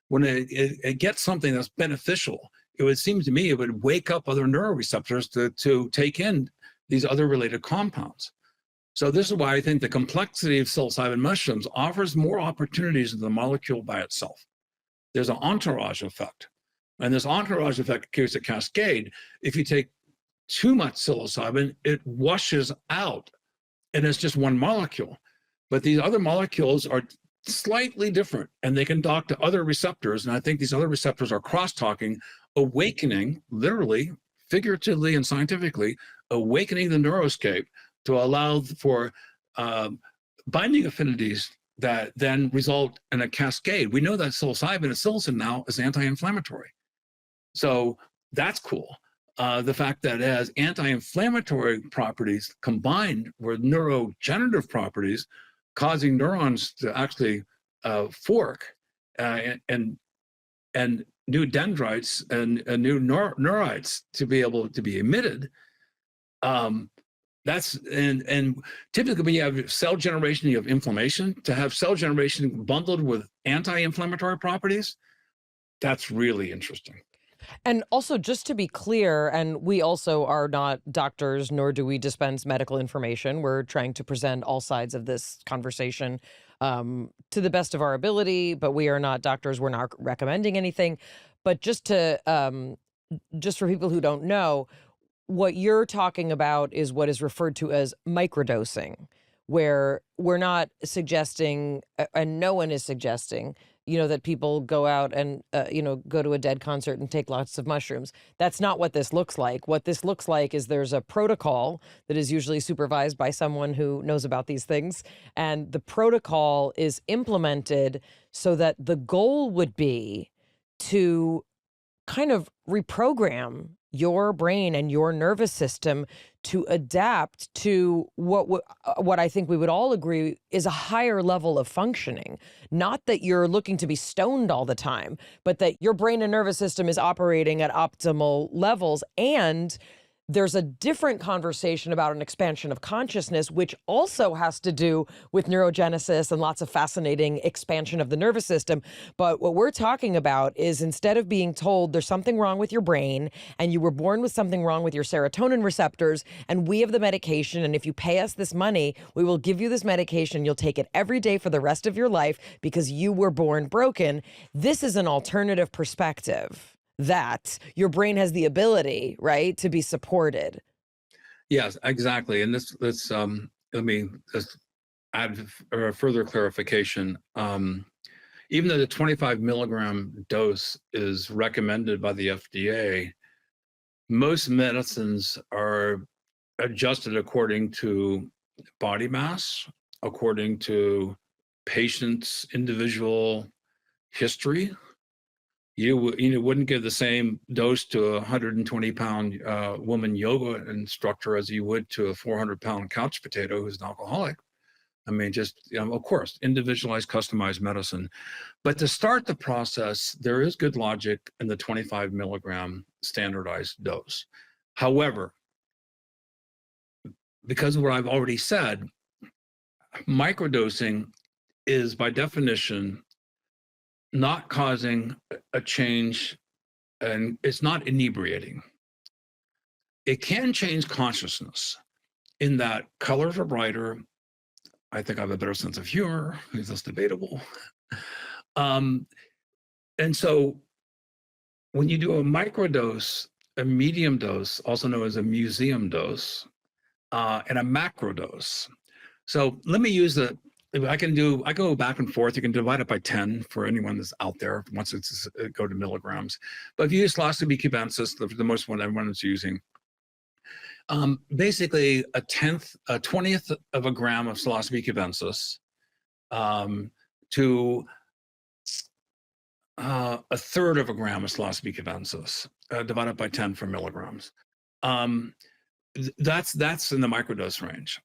When it gets something that's beneficial, it would seem to me it would wake up other neuroreceptors to take in these other related compounds. So this is why I think the complexity of psilocybin mushrooms offers more opportunities than the molecule by itself. There's an entourage effect. And this entourage effect creates a cascade. If you take too much psilocybin, it washes out, and it's just one molecule. But these other molecules are slightly different, and they can dock to other receptors. And I think these other receptors are cross-talking, awakening, literally, figuratively, and scientifically, awakening the neuroscape to allow for binding affinities that then result in a cascade. We know that psilocybin and psilocin now is anti-inflammatory. So that's cool. The fact that it has anti-inflammatory properties combined with neurogenerative properties, causing neurons to actually fork and new dendrites and new neurites to be able to be emitted. And typically when you have cell generation, you have inflammation. To have cell generation bundled with anti-inflammatory properties, that's really interesting. And also, just to be clear, and we also are not doctors, nor do we dispense medical information. We're trying to present all sides of this conversation to the best of our ability, but we are not doctors. We're not recommending anything. But just to, just for people who don't know, what you're talking about is what is referred to as microdosing, where we're not suggesting, and no one is suggesting, that people go out and, go to a Dead concert and take lots of mushrooms. That's not what this looks like. What this looks like is there's a protocol that is usually supervised by someone who knows about these things. And the protocol is implemented so that the goal would be to kind of reprogram your brain and your nervous system to adapt to what I think we would all agree is a higher level of functioning. Not that you're looking to be stoned all the time, but that your brain and nervous system is operating at optimal levels. And there's a different conversation about an expansion of consciousness, which also has to do with neurogenesis and lots of fascinating expansion of the nervous system. But what we're talking about is, instead of being told there's something wrong with your brain and you were born with something wrong with your serotonin receptors, and we have the medication, and if you pay us this money, we will give you this medication. You'll take it every day for the rest of your life because you were born broken. This is an alternative perspective, that your brain has the ability, right, to be supported. Yes, exactly. And let's let me just add a further clarification. Even though the 25 milligram dose is recommended by the FDA, most medicines are adjusted according to body mass, according to patient's individual history. You wouldn't give the same dose to a 120-pound woman yoga instructor as you would to a 400-pound couch potato who's an alcoholic. I mean, just, of course, individualized, customized medicine. But to start the process, there is good logic in the 25 milligram standardized dose. However, because of what I've already said, microdosing is by definition not causing a change, and it's not inebriating. It can change consciousness in that colors are brighter. I think I have a better sense of humor. It's less debatable. And so when you do a microdose, a medium dose, also known as a museum dose, and a macrodose. So let me use the I go back and forth. You can divide it by 10 for anyone that's out there once it's go to milligrams. But if you use psilocybin cubensis, the most one everyone is using, basically a 20th of a gram of psilocybin cubensis to a third of a gram of psilocybin cubensis, divided by 10 for milligrams. That's in the microdose range.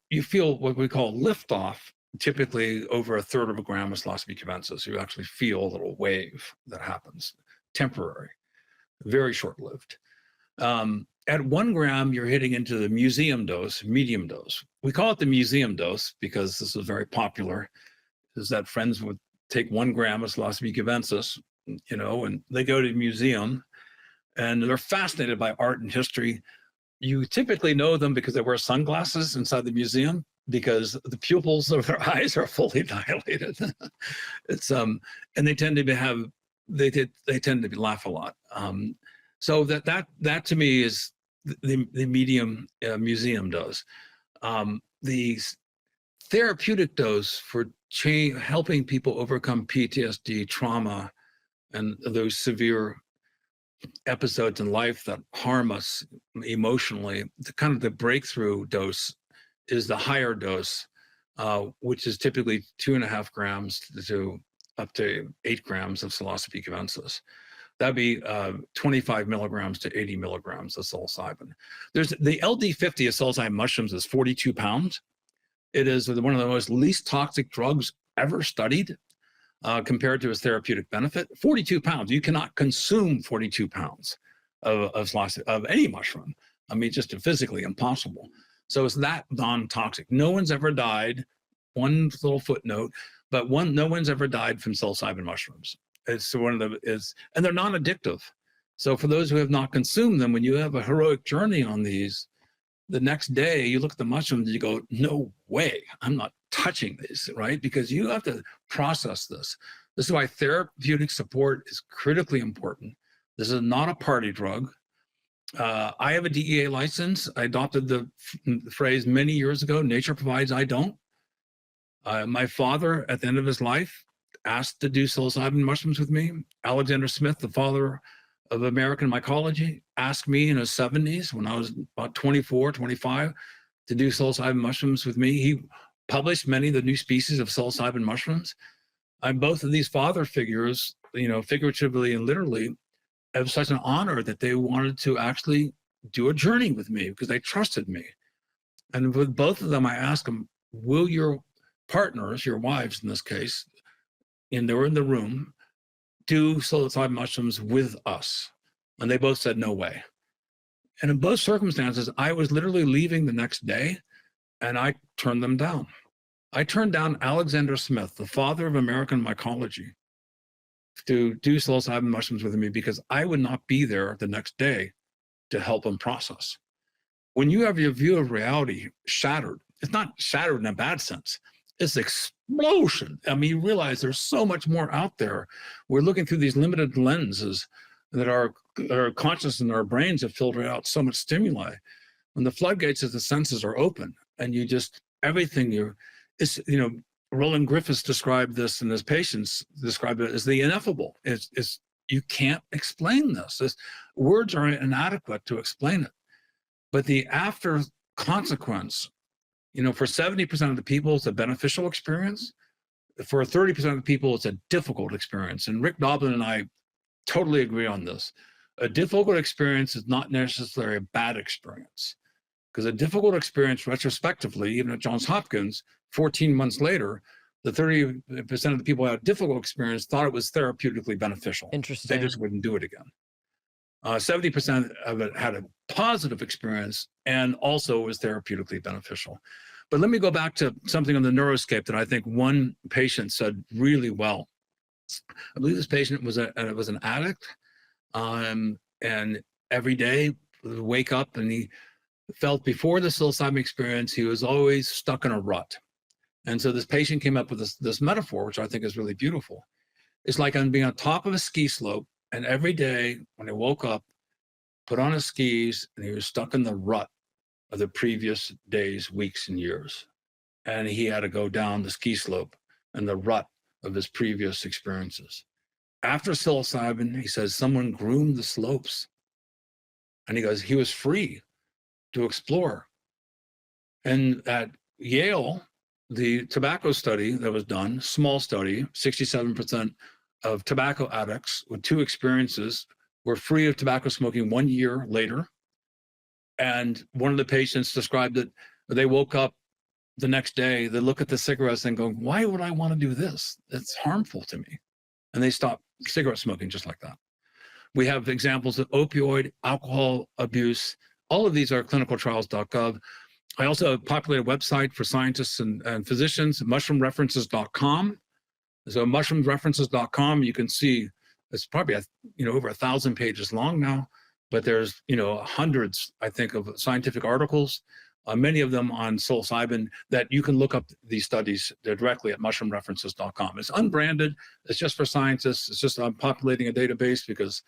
You feel what we call liftoff, typically over a third of a gram of psilocybin cubensis. You actually feel a little wave that happens, temporary, very short-lived. At 1 gram, you're hitting into the museum dose, medium dose. We call it the museum dose because this is very popular, is that friends would take 1 gram of psilocybin cubensis, and they go to the museum and they're fascinated by art and history. You typically know them because they wear sunglasses inside the museum because the pupils of their eyes are fully dilated. And they tend to laugh a lot. So that to me is the medium museum dose. The therapeutic dose for helping people overcome PTSD, trauma, and those severe episodes in life that harm us emotionally, the breakthrough dose is the higher dose, which is typically 2.5 grams to up to 8 grams of psilocybin cubensis. That'd be 25 milligrams to 80 milligrams of psilocybin. There's the LD50 of psilocybin mushrooms is 42 pounds. It is one of the most least toxic drugs ever studied. Compared to its therapeutic benefit, 42 pounds. You cannot consume 42 pounds of any mushroom. I mean, just physically impossible. So it's that non-toxic. No one's ever died. One little footnote, but no one's ever died from psilocybin mushrooms. It's and they're non-addictive. So for those who have not consumed them, when you have a heroic journey on these, the next day you look at the mushrooms and you go, no way, I'm not touching these, right? Because you have to process this. This is why therapeutic support is critically important. This is not a party drug. I have a DEA license. I adopted the phrase many years ago, nature provides, I don't. My father, at the end of his life, asked to do psilocybin mushrooms with me. Alexander Smith, the father of American mycology, asked me in his 70s, when I was about 24, 25, to do psilocybin mushrooms with me. He published many of the new species of psilocybin mushrooms. Both of these father figures, figuratively and literally, it was such an honor that they wanted to actually do a journey with me because they trusted me. And with both of them, I asked them, will your partners, your wives in this case, and they were in the room, do psilocybin mushrooms with us? And they both said, no way. And in both circumstances, I was literally leaving the next day and I turned them down. I turned down Alexander Smith, the father of American mycology, to do psilocybin mushrooms with me because I would not be there the next day to help him process. When you have your view of reality shattered, it's not shattered in a bad sense, it's explosion. I mean, you realize there's so much more out there. We're looking through these limited lenses that our consciousness and our brains have filtered out so much stimuli. When the floodgates of the senses are open and you just, everything Roland Griffiths described this and his patients described it as the ineffable. It's you can't explain this. Words are inadequate to explain it. But the after consequence, for 70% of the people, it's a beneficial experience. For 30% of the people, it's a difficult experience. And Rick Doblin and I totally agree on this. A difficult experience is not necessarily a bad experience, because a difficult experience, retrospectively, even at Johns Hopkins, 14 months later, the 30% of the people who had a difficult experience thought it was therapeutically beneficial. Interesting. They just wouldn't do it again. 70% of it had a positive experience and also was therapeutically beneficial. But let me go back to something on the neuroscape that I think one patient said really well. I believe this patient was an addict, and every day would wake up and he felt before the psilocybin experience, he was always stuck in a rut. And so this patient came up with this metaphor, which I think is really beautiful. It's like I'm being on top of a ski slope, and every day when he woke up, put on his skis, and he was stuck in the rut of the previous days, weeks, and years. and he had to go down the ski slope and the rut of his previous experiences. After psilocybin, he says someone groomed the slopes, and he goes, he was free to explore. And at Yale, the tobacco study that was done, small study, 67% of tobacco addicts with 2 experiences were free of tobacco smoking 1 year later. And one of the patients described that they woke up the next day, they look at the cigarettes and go, why would I want to do this? It's harmful to me. And they stop cigarette smoking just like that. We have examples of opioid, alcohol abuse. All of these are clinicaltrials.gov. I also populated a website for scientists and physicians, mushroomreferences.com. So mushroomreferences.com, you can see it's probably over 1,000 pages long now, but there's hundreds, I think, of scientific articles, many of them on psilocybin, that you can look up these studies directly at mushroomreferences.com. It's unbranded. It's just for scientists. It's just populating a database because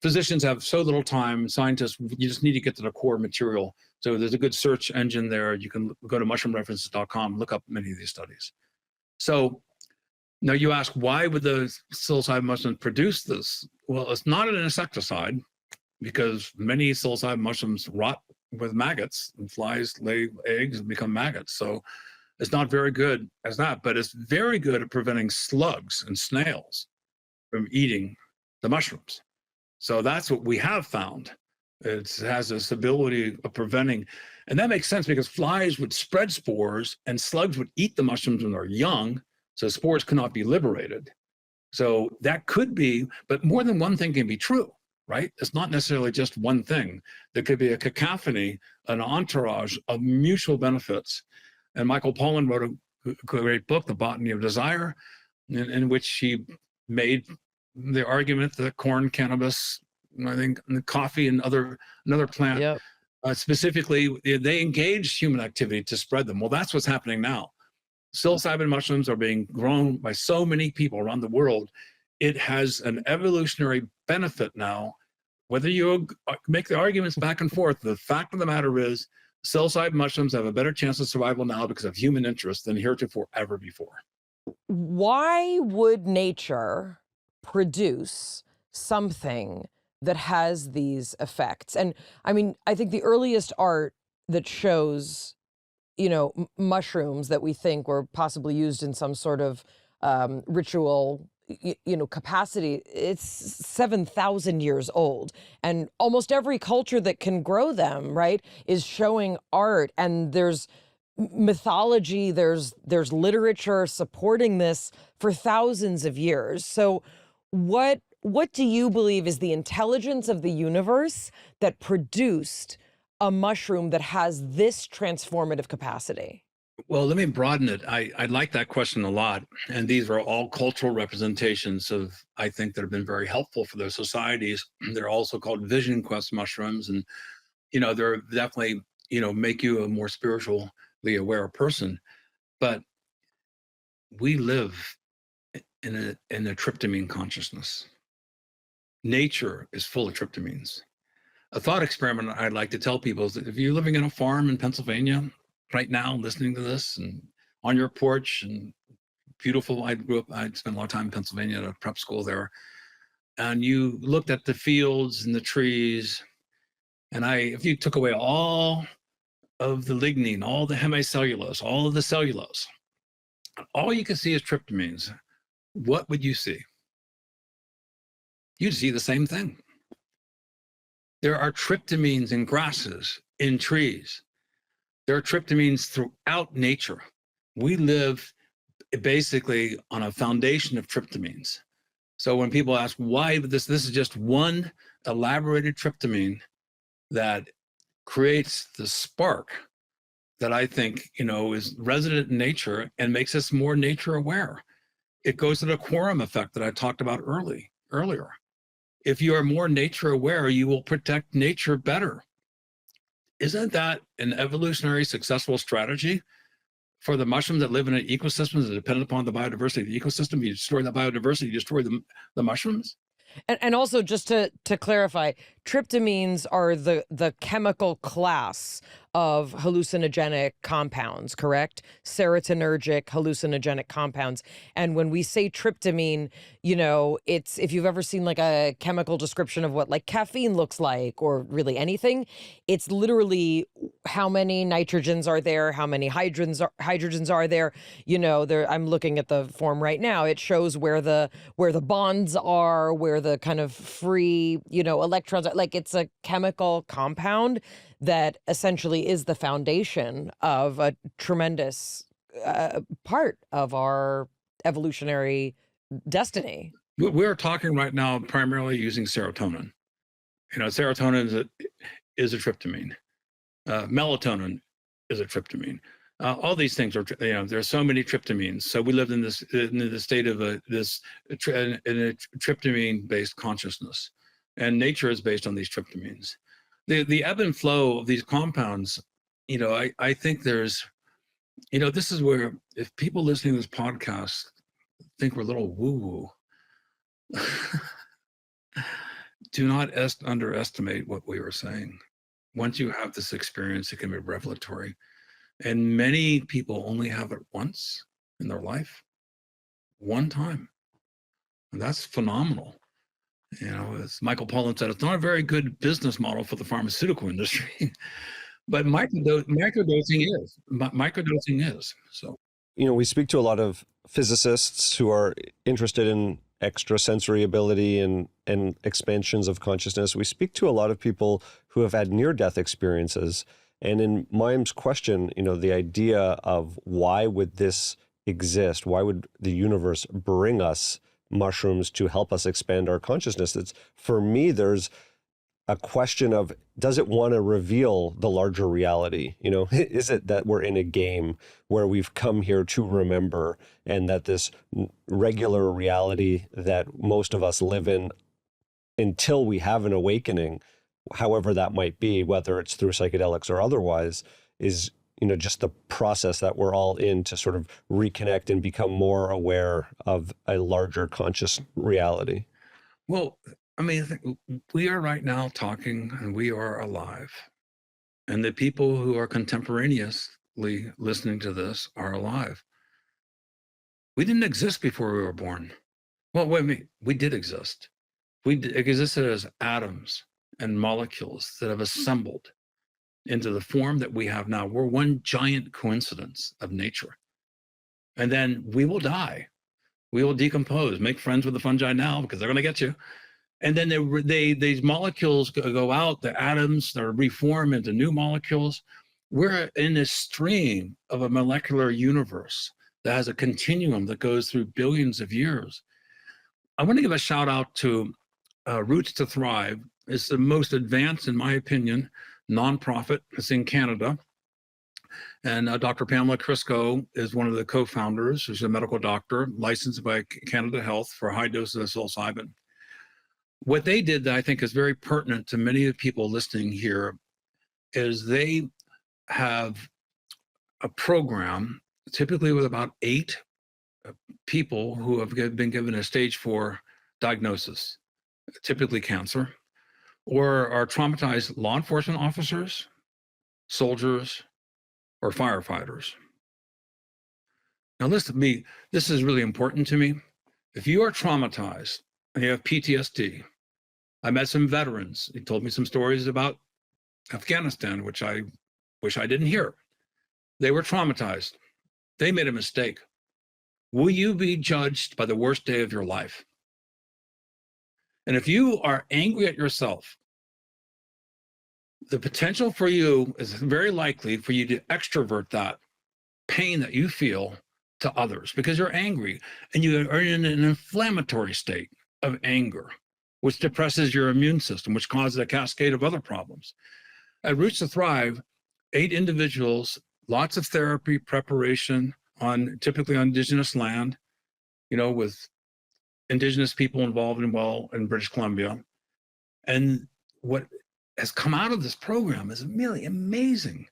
physicians have so little time. Scientists, you just need to get to the core material. So there's a good search engine there. You can go to mushroomreferences.com, look up many of these studies. So now you ask, why would the psilocybin mushrooms produce this? Well, it's not an insecticide, because many psilocybin mushrooms rot with maggots, and flies lay eggs and become maggots. So it's not very good as that, but it's very good at preventing slugs and snails from eating the mushrooms. So that's what we have found. It has this ability of preventing, and that makes sense because flies would spread spores and slugs would eat the mushrooms when they're young, so spores cannot be liberated. So that could be, but more than one thing can be true, right? It's not necessarily just one thing. There could be a cacophony, an entourage of mutual benefits. And Michael Pollan wrote a great book, The Botany of Desire, in which he made the argument that corn, cannabis, I think coffee and another plant, Yep. Specifically, they engage human activity to spread them. Well, that's what's happening now. Psilocybin mushrooms are being grown by so many people around the world. It has an evolutionary benefit now. Whether you make the arguments back and forth, the fact of the matter is psilocybin mushrooms have a better chance of survival now because of human interest than heretofore ever before. Why would nature produce something that has these effects? And I mean, I think the earliest art that shows, mushrooms that we think were possibly used in some sort of ritual, capacity, it's 7,000 years old. And almost every culture that can grow them, right, is showing art. And there's mythology, there's literature supporting this for thousands of years. So what do you believe is the intelligence of the universe that produced a mushroom that has this transformative capacity? Well, let me broaden it. I like that question a lot. And these are all cultural representations of, I think, that have been very helpful for their societies. They're also called vision quest mushrooms. And, they're definitely, make you a more spiritually aware person. But we live in a tryptamine consciousness. Nature is full of tryptamines. A thought experiment I'd like to tell people is that if you're living in a farm in Pennsylvania right now, listening to this and on your porch and beautiful, I spent a lot of time in Pennsylvania at a prep school there, and you looked at the fields and the trees, and if you took away all of the lignin, all the hemicellulose, all of the cellulose, all you could see is tryptamines, what would you see? You'd see the same thing. There are tryptamines in grasses, in trees. There are tryptamines throughout nature. We live basically on a foundation of tryptamines. So when people ask why this is just one elaborated tryptamine that creates the spark that I think, is resident in nature and makes us more nature aware. It goes to the quorum effect that I talked about earlier. If you are more nature aware, you will protect nature better. Isn't that an evolutionary successful strategy for the mushrooms that live in an ecosystem that depend upon the biodiversity of the ecosystem? You destroy the biodiversity, you destroy the mushrooms. And also, just to clarify, tryptamines are the chemical class of hallucinogenic compounds, correct? Serotonergic hallucinogenic compounds. And when we say tryptamine, you know, it's, if you've ever seen like a chemical description of what like caffeine looks like, or really anything, it's literally how many nitrogens are there, how many hydrogens are there. You know, there, I'm looking at the form right now. It shows where the bonds are, where the kind of free, you know, electrons are. Like, it's a chemical compound that essentially is the foundation of a tremendous part of our evolutionary destiny. We're talking right now primarily using serotonin. You know, serotonin is a tryptamine. Melatonin is a tryptamine. All these things are, you know, there's so many tryptamines. So we live in the state of in a tryptamine-based consciousness, and nature is based on these tryptamines. The ebb and flow of these compounds, you know, I think there's, you know, this is where, if people listening to this podcast think we're a little woo-woo, do not underestimate what we were saying. Once you have this experience, it can be revelatory. And many people only have it once in their life, one time. And that's phenomenal. You know, as Michael Pollan said, it's not a very good business model for the pharmaceutical industry, but microdosing is. Microdosing is. So, You know, we speak to a lot of physicists who are interested in extrasensory ability and expansions of consciousness. We speak to a lot of people who have had near-death experiences. And in Mayim's question, you know, the idea of why would this exist? Why would the universe bring us mushrooms to help us expand our consciousness? It's, for me, there's a question of, does it want to reveal the larger reality? You know, is it that we're in a game where we've come here to remember, and that this regular reality that most of us live in until we have an awakening, however that might be, whether it's through psychedelics or otherwise, is, you know, just the process that we're all in to sort of reconnect and become more aware of a larger conscious reality? well, I mean, we are right now talking, and we are alive. And the people who are contemporaneously listening to this are alive. We didn't exist before we were born. Well, wait a minute, we did exist. We existed as atoms and molecules that have assembled into the form that we have now. We're one giant coincidence of nature. And then we will die. We will decompose. Make friends with the fungi now, because they're going to get you. And then these molecules go out, the atoms, they're reform into new molecules. We're in this stream of a molecular universe that has a continuum that goes through billions of years. I want to give a shout out to Roots to Thrive. It's the most advanced, in my opinion, nonprofit. It's in Canada. And Dr. Pamela Crisco is one of the co-founders. She's a medical doctor licensed by Canada Health for high doses of psilocybin. What they did that I think is very pertinent to many of the people listening here is they have a program, typically with about 8 people who have been given a stage 4 diagnosis, typically cancer, or are traumatized law enforcement officers, soldiers, or firefighters. Now listen to me, this is really important to me. If you are traumatized and you have PTSD, I met some veterans. They told me some stories about Afghanistan, which I wish I didn't hear. They were traumatized. They made a mistake. Will you be judged by the worst day of your life? And if you are angry at yourself, the potential for you is very likely for you to extrovert that pain that you feel to others, because you're angry and you are in an inflammatory state of anger, which depresses your immune system, which causes a cascade of other problems. At Roots to Thrive, 8 individuals, lots of therapy preparation typically on Indigenous land, you know, with Indigenous people involved in British Columbia. And what has come out of this program is really amazing,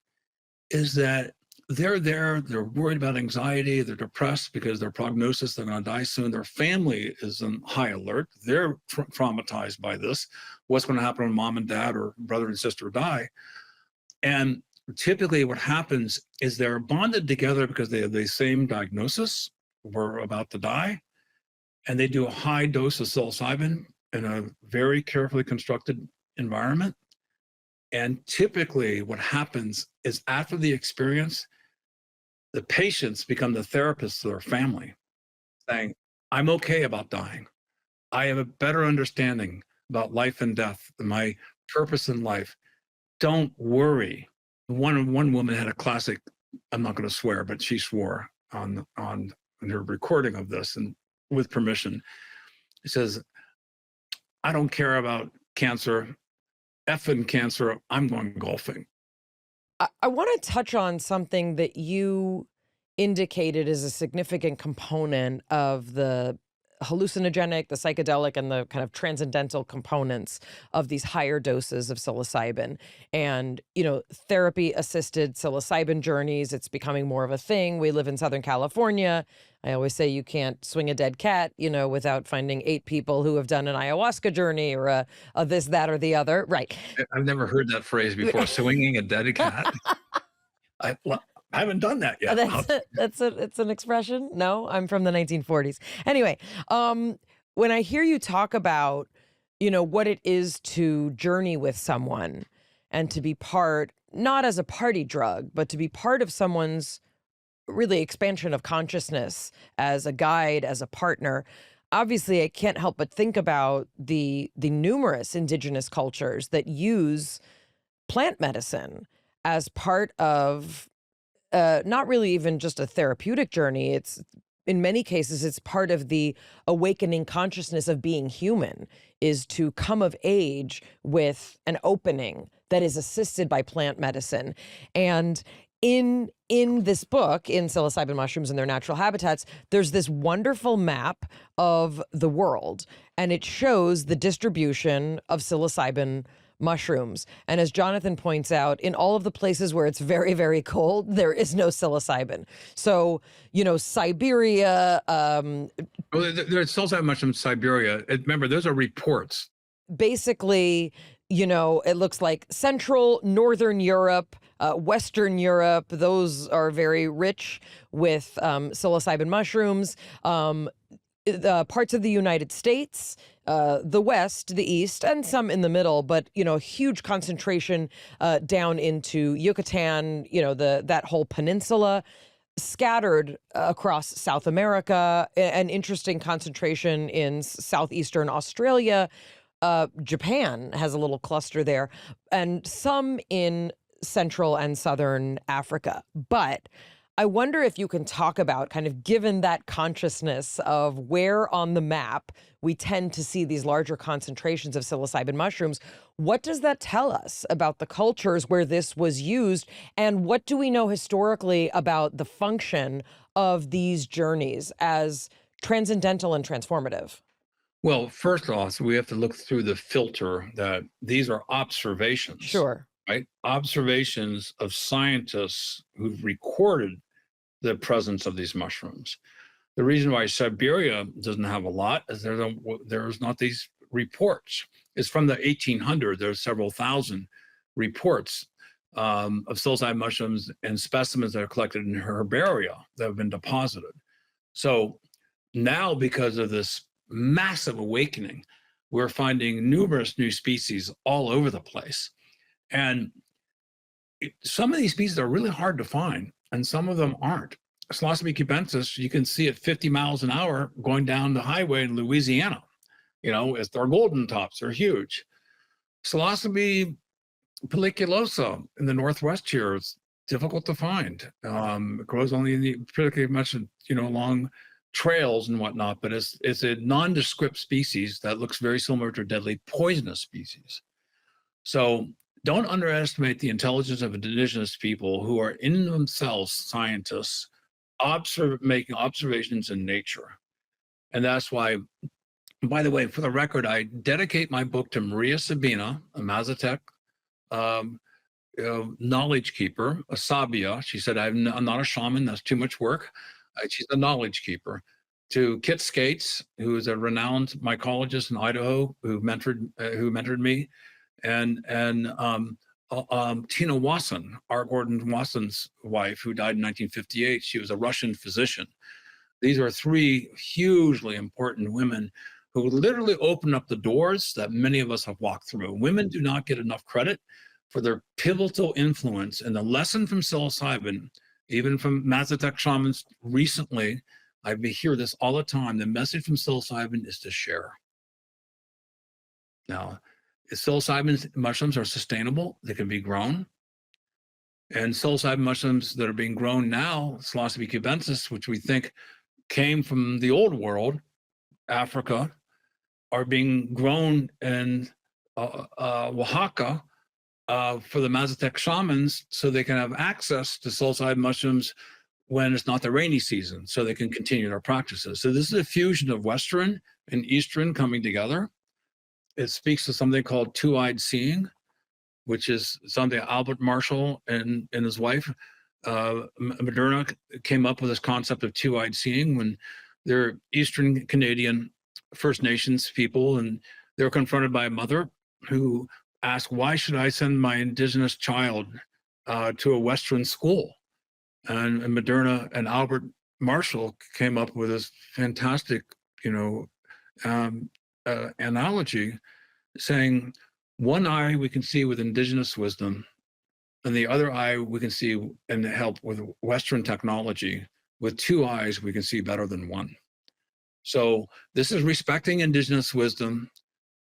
is that they're worried about anxiety, they're depressed because their prognosis, they're going to die soon. Their family is on high alert. They're traumatized by this. What's going to happen when mom and dad or brother and sister die? And typically what happens is they're bonded together because they have the same diagnosis, we're about to die, and they do a high dose of psilocybin in a very carefully constructed environment. And typically what happens is after the experience, the patients become the therapists of their family, saying, I'm okay about dying. I have a better understanding about life and death, my purpose in life. Don't worry. One woman had a classic, I'm not going to swear, but she swore on her recording of this, and with permission. It says, I don't care about cancer, effing cancer, I'm going golfing. I want to touch on something that you indicated as a significant component of the hallucinogenic, the psychedelic, and the kind of transcendental components of these higher doses of psilocybin. And, therapy-assisted psilocybin journeys, it's becoming more of a thing. We live in Southern California. I always say you can't swing a dead cat, without finding 8 people who have done an ayahuasca journey or a this, that, or the other. Right. I've never heard that phrase before, swinging a dead cat. I haven't done that yet. It's an expression. No, I'm from the 1940s. Anyway, when I hear you talk about, what it is to journey with someone and to be part, not as a party drug, but to be part of someone's really expansion of consciousness as a guide, as a partner. Obviously, I can't help but think about the numerous indigenous cultures that use plant medicine as part of not really even just a therapeutic journey. It's, in many cases, it's part of the awakening consciousness of being human, is to come of age with an opening that is assisted by plant medicine. And in this book, in Psilocybin Mushrooms and Their Natural Habitats, there's this wonderful map of the world, and it shows the distribution of psilocybin mushrooms. And as Jonathan points out, in all of the places where it's very, very cold, there is no psilocybin. So, Siberia. There's psilocybin mushrooms in Siberia. Remember, those are reports. Basically, it looks like Central, Northern Europe, Western Europe, those are very rich with psilocybin mushrooms. The parts of the United States, the West, the East, and some in the middle, but, huge concentration down into Yucatan, that whole peninsula, scattered across South America, an interesting concentration in southeastern Australia. Japan has a little cluster there, and some in Central and Southern Africa. But I wonder if you can talk about, kind of given that consciousness of where on the map we tend to see these larger concentrations of psilocybin mushrooms, what does that tell us about the cultures where this was used? And what do we know historically about the function of these journeys as transcendental and transformative? Well, first off, we have to look through the filter that these are observations. Sure. Right? Observations of scientists who've recorded the presence of these mushrooms. The reason why Siberia doesn't have a lot is there's not these reports. It's from the 1800s. There's several thousand reports of psilocybin mushrooms and specimens that are collected in herbaria that have been deposited. So now, because of this massive awakening, we're finding numerous new species all over the place. And some of these species are really hard to find, and some of them aren't. Psilocybe cubensis, you can see at 50 miles an hour going down the highway in Louisiana. It's their golden tops, they're huge. Psilocybe pelliculosa in the Northwest here is difficult to find. It grows only particularly much, along trails and whatnot, but it's a nondescript species that looks very similar to a deadly poisonous species. So don't underestimate the intelligence of indigenous people who are in themselves scientists, making observations in nature. And that's why, by the way, for the record, I dedicate my book to Maria Sabina, a Mazatec knowledge keeper, a Sabia. She said, I'm not a shaman, that's too much work. She's a knowledge keeper. To Kit Skates, who is a renowned mycologist in Idaho, who mentored me, and Tina Wasson, R. Gordon Wasson's wife, who died in 1958. She was a Russian physician. These are three hugely important women who literally opened up the doors that many of us have walked through. Women do not get enough credit for their pivotal influence. And the lesson from psilocybin, even from Mazatec shamans recently, I hear this all the time. The message from psilocybin is to share. Now, psilocybin mushrooms are sustainable. They can be grown. And psilocybin mushrooms that are being grown now, Psilocybe cubensis, which we think came from the old world, Africa, are being grown in Oaxaca for the Mazatec shamans so they can have access to psilocybin mushrooms when it's not the rainy season, so they can continue their practices. So this is a fusion of Western and Eastern coming together. It speaks to something called two-eyed seeing, which is something Albert Marshall and his wife, Moderna, came up with this concept of two-eyed seeing when they're Eastern Canadian First Nations people, and they were confronted by a mother who asked, why should I send my Indigenous child to a Western school? And Moderna and Albert Marshall came up with this fantastic, analogy, saying one eye we can see with Indigenous wisdom, and the other eye we can see and help with Western technology. With two eyes, we can see better than one. So this is respecting Indigenous wisdom.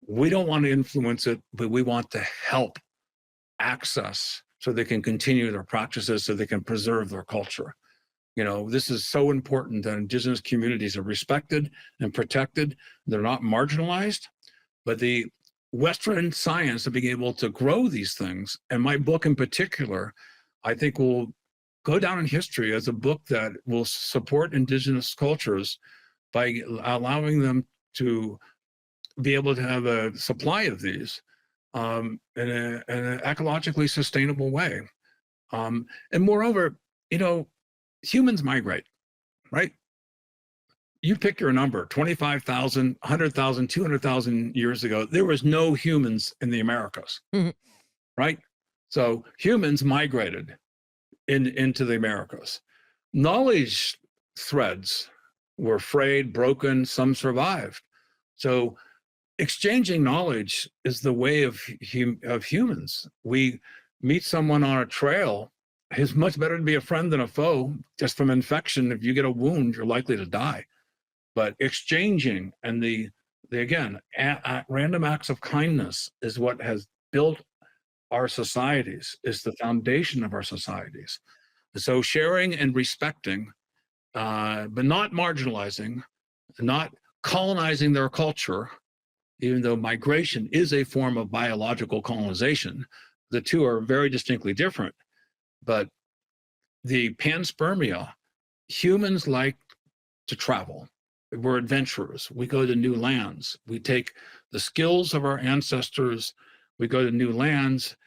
We don't want to influence it, but we want to help access so they can continue their practices, so they can preserve their culture. This is so important that Indigenous communities are respected and protected. They're not marginalized, but the Western science of being able to grow these things, and my book in particular, I think will go down in history as a book that will support Indigenous cultures by allowing them to be able to have a supply of these in an ecologically sustainable way. And moreover, humans migrate, right? You pick your number, 25,000, 100,000, 200,000 years ago, there was no humans in the Americas, right? So humans migrated into the Americas. Knowledge threads were frayed, broken, some survived. So exchanging knowledge is the way of humans. We meet someone on a trail. It's much better to be a friend than a foe. Just from infection, if you get a wound, you're likely to die. But exchanging and the again, random acts of kindness is what has built our societies, is the foundation of our societies. So sharing and respecting, but not marginalizing, not colonizing their culture, even though migration is a form of biological colonization. The two are very distinctly different. But the panspermia, humans like to travel. We're adventurers. We go to new lands. We take the skills of our ancestors. We go to new lands.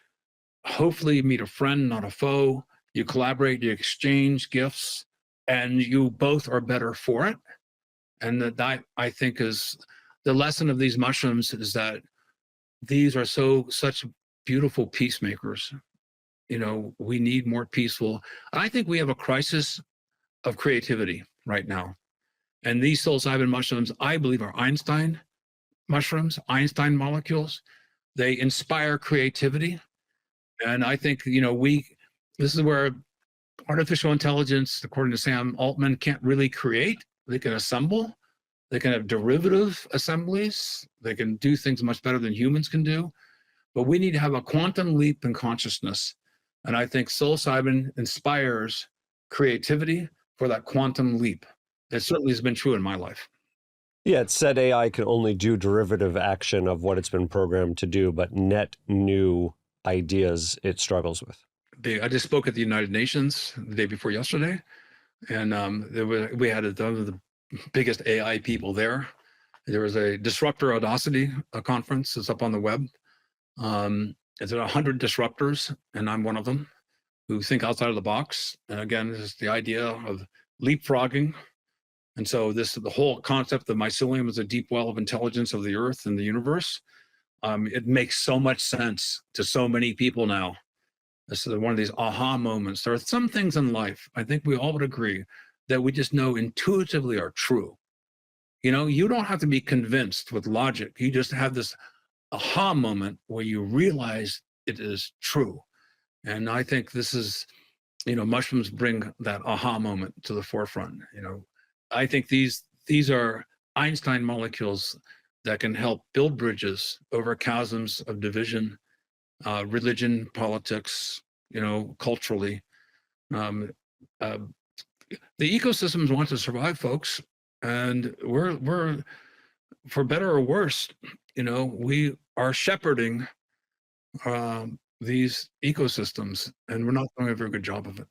Hopefully you meet a friend, not a foe. You collaborate, you exchange gifts, and you both are better for it. And that I think is the lesson of these mushrooms, is that these are such beautiful peacemakers. We need more peaceful. I think we have a crisis of creativity right now. And these psilocybin mushrooms, I believe, are Einstein mushrooms, Einstein molecules. They inspire creativity. And I think, this is where artificial intelligence, according to Sam Altman, can't really create. They can assemble. They can have derivative assemblies. They can do things much better than humans can do. But we need to have a quantum leap in consciousness. And I think psilocybin inspires creativity for that quantum leap. It certainly has been true in my life. Yeah, it said AI can only do derivative action of what it's been programmed to do, but net new ideas it struggles with. I just spoke at the United Nations the day before yesterday, and we had one of the biggest AI people there. There was a Disruptor Audacity conference. It's up on the web. It's 100 disruptors, and I'm one of them, who think outside of the box. And again, this is the idea of leapfrogging. And so the whole concept of mycelium as a deep well of intelligence of the earth and the universe, it makes so much sense to so many people now. This is one of these aha moments. There are some things in life, I think we all would agree, that we just know intuitively are true. You know, you don't have to be convinced with logic. You just have this aha moment where you realize it is true. And I think this is, you know, mushrooms bring that aha moment to the forefront. You know, I think these are Einstein molecules that can help build bridges over chasms of division, religion, politics, you know, culturally. Um, uh, the ecosystems want to survive, folks, and we're for better or worse, you know, we are shepherding these ecosystems, and we're not doing a very good job of it.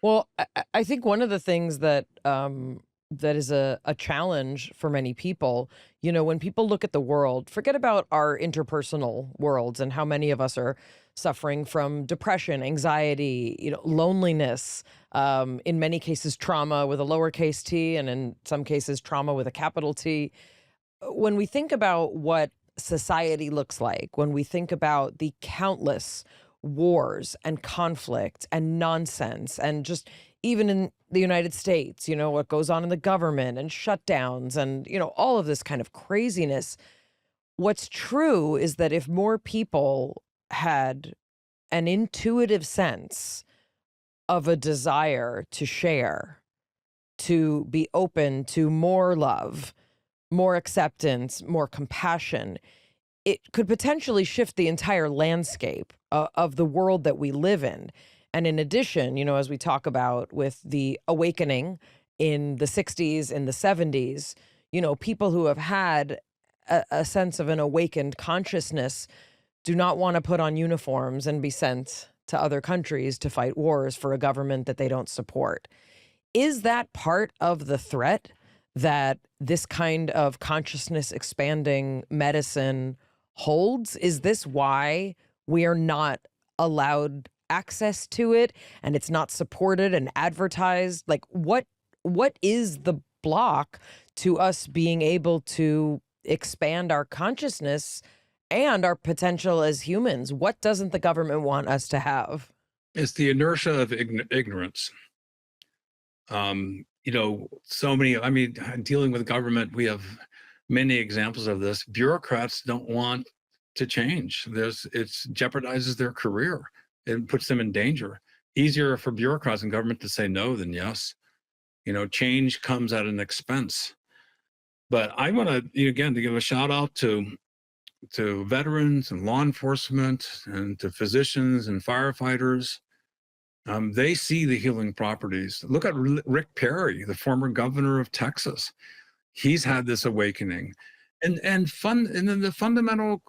Well, I think one of the things that that is a challenge for many people, you know, when people look at the world, forget about our interpersonal worlds and how many of us are suffering from depression, anxiety, you know, loneliness, in many cases trauma with a lowercase t, and in some cases trauma with a capital T. When we think about what society looks like, when we think about the countless wars and conflict and nonsense, and just even in the United States, you know, what goes on in the government and shutdowns and, you know, all of this kind of craziness, what's true is that if more people had an intuitive sense of a desire to share, to be open to more love, more acceptance, more compassion, it could potentially shift the entire landscape of the world that we live in. And in addition, you know, as we talk about with the awakening in the 60s, in the 70s, you know, people who have had a sense of an awakened consciousness do not want to put on uniforms and be sent to other countries to fight wars for a government that they don't support. Is that part of the threat that this kind of consciousness expanding medicine holds? Is this why we are not allowed access to it and it's not supported and advertised? Like what is the block to us being able to expand our consciousness and our potential as humans? What doesn't the government want us to have? It's the inertia of ignorance. You know, so many, I mean, dealing with government, we have many examples of this. Bureaucrats don't want to change. It jeopardizes their career. It puts them in danger. Easier for bureaucrats in government to say no than yes. You know, change comes at an expense. But I want to, again, to give a shout out to veterans and law enforcement and to physicians and firefighters. They see the healing properties. Look at Rick Perry, the former governor of Texas. He's had this awakening. And then the fundamental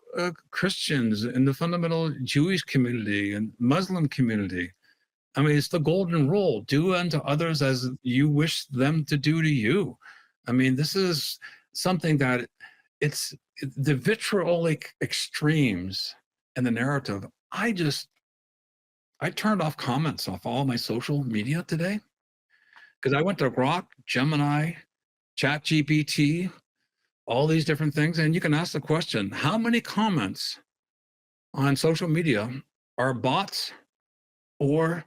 Christians and the fundamental Jewish community and Muslim community. I mean, it's the golden rule: do unto others as you wish them to do to you. I mean, this is something that it's the vitriolic extremes in the narrative. I turned off comments off all my social media today because I went to Grok, Gemini, ChatGPT, all these different things. And you can ask the question, how many comments on social media are bots or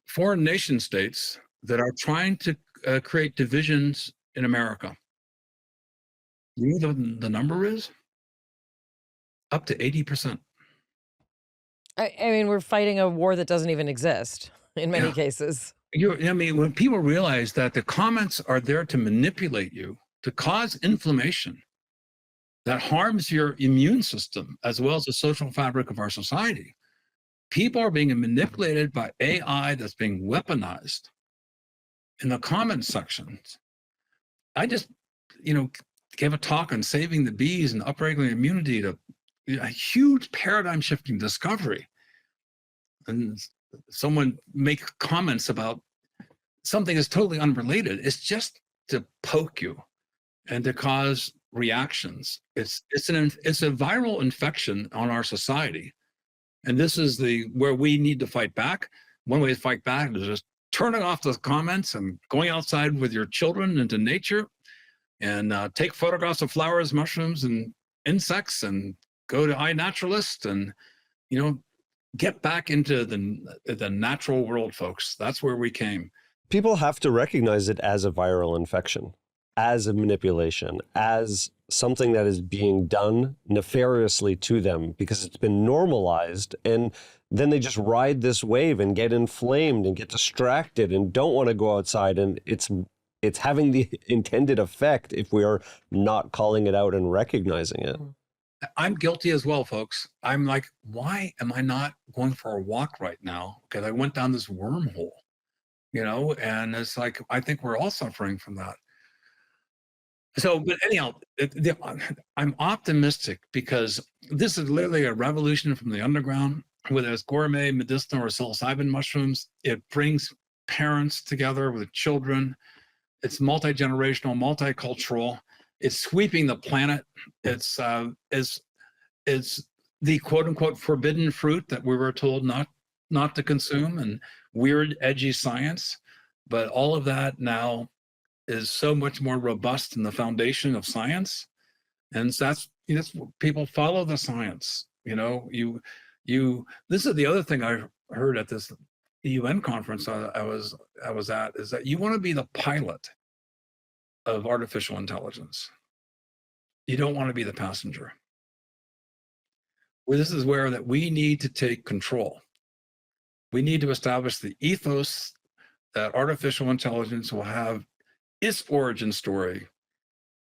foreign nation states that are trying to create divisions in America? You know what the number is? Up to 80%. I mean, we're fighting a war that doesn't even exist in many Yeah. cases. I mean, when people realize that the comments are there to manipulate you, to cause inflammation that harms your immune system, as well as the social fabric of our society, people are being manipulated by AI that's being weaponized in the comment sections. I just, gave a talk on saving the bees and upregulating immunity to a huge paradigm shifting discovery. And someone make comments about something that's totally unrelated. It's just to poke you and to cause reactions. It's a viral infection on our society. And this is where we need to fight back. One way to fight back is just turning off those comments and going outside with your children into nature and take photographs of flowers, mushrooms, and insects, and go to iNaturalist and, Get back into the natural world, folks. That's where we came. People have to recognize it as a viral infection, as a manipulation, as something that is being done nefariously to them because it's been normalized. And then they just ride this wave and get inflamed and get distracted and don't want to go outside. And it's having the intended effect if we are not calling it out and recognizing it. I'm guilty as well, folks. I'm like, why am I not going for a walk right now? Because I went down this wormhole, and it's like, I think we're all suffering from that. So, but anyhow, I'm optimistic because this is literally a revolution from the underground, whether it's gourmet, medicinal, or psilocybin mushrooms. It brings parents together with children. It's multi-generational, multicultural. It's sweeping the planet. It's the quote unquote forbidden fruit that we were told not to consume, and weird, edgy science. But all of that now is so much more robust in the foundation of science. And that's people follow the science. This is the other thing I heard at this UN conference I was at, is that you want to be the pilot of artificial intelligence. You don't want to be the passenger. Well, this is where that we need to take control. We need to establish the ethos that artificial intelligence will have its origin story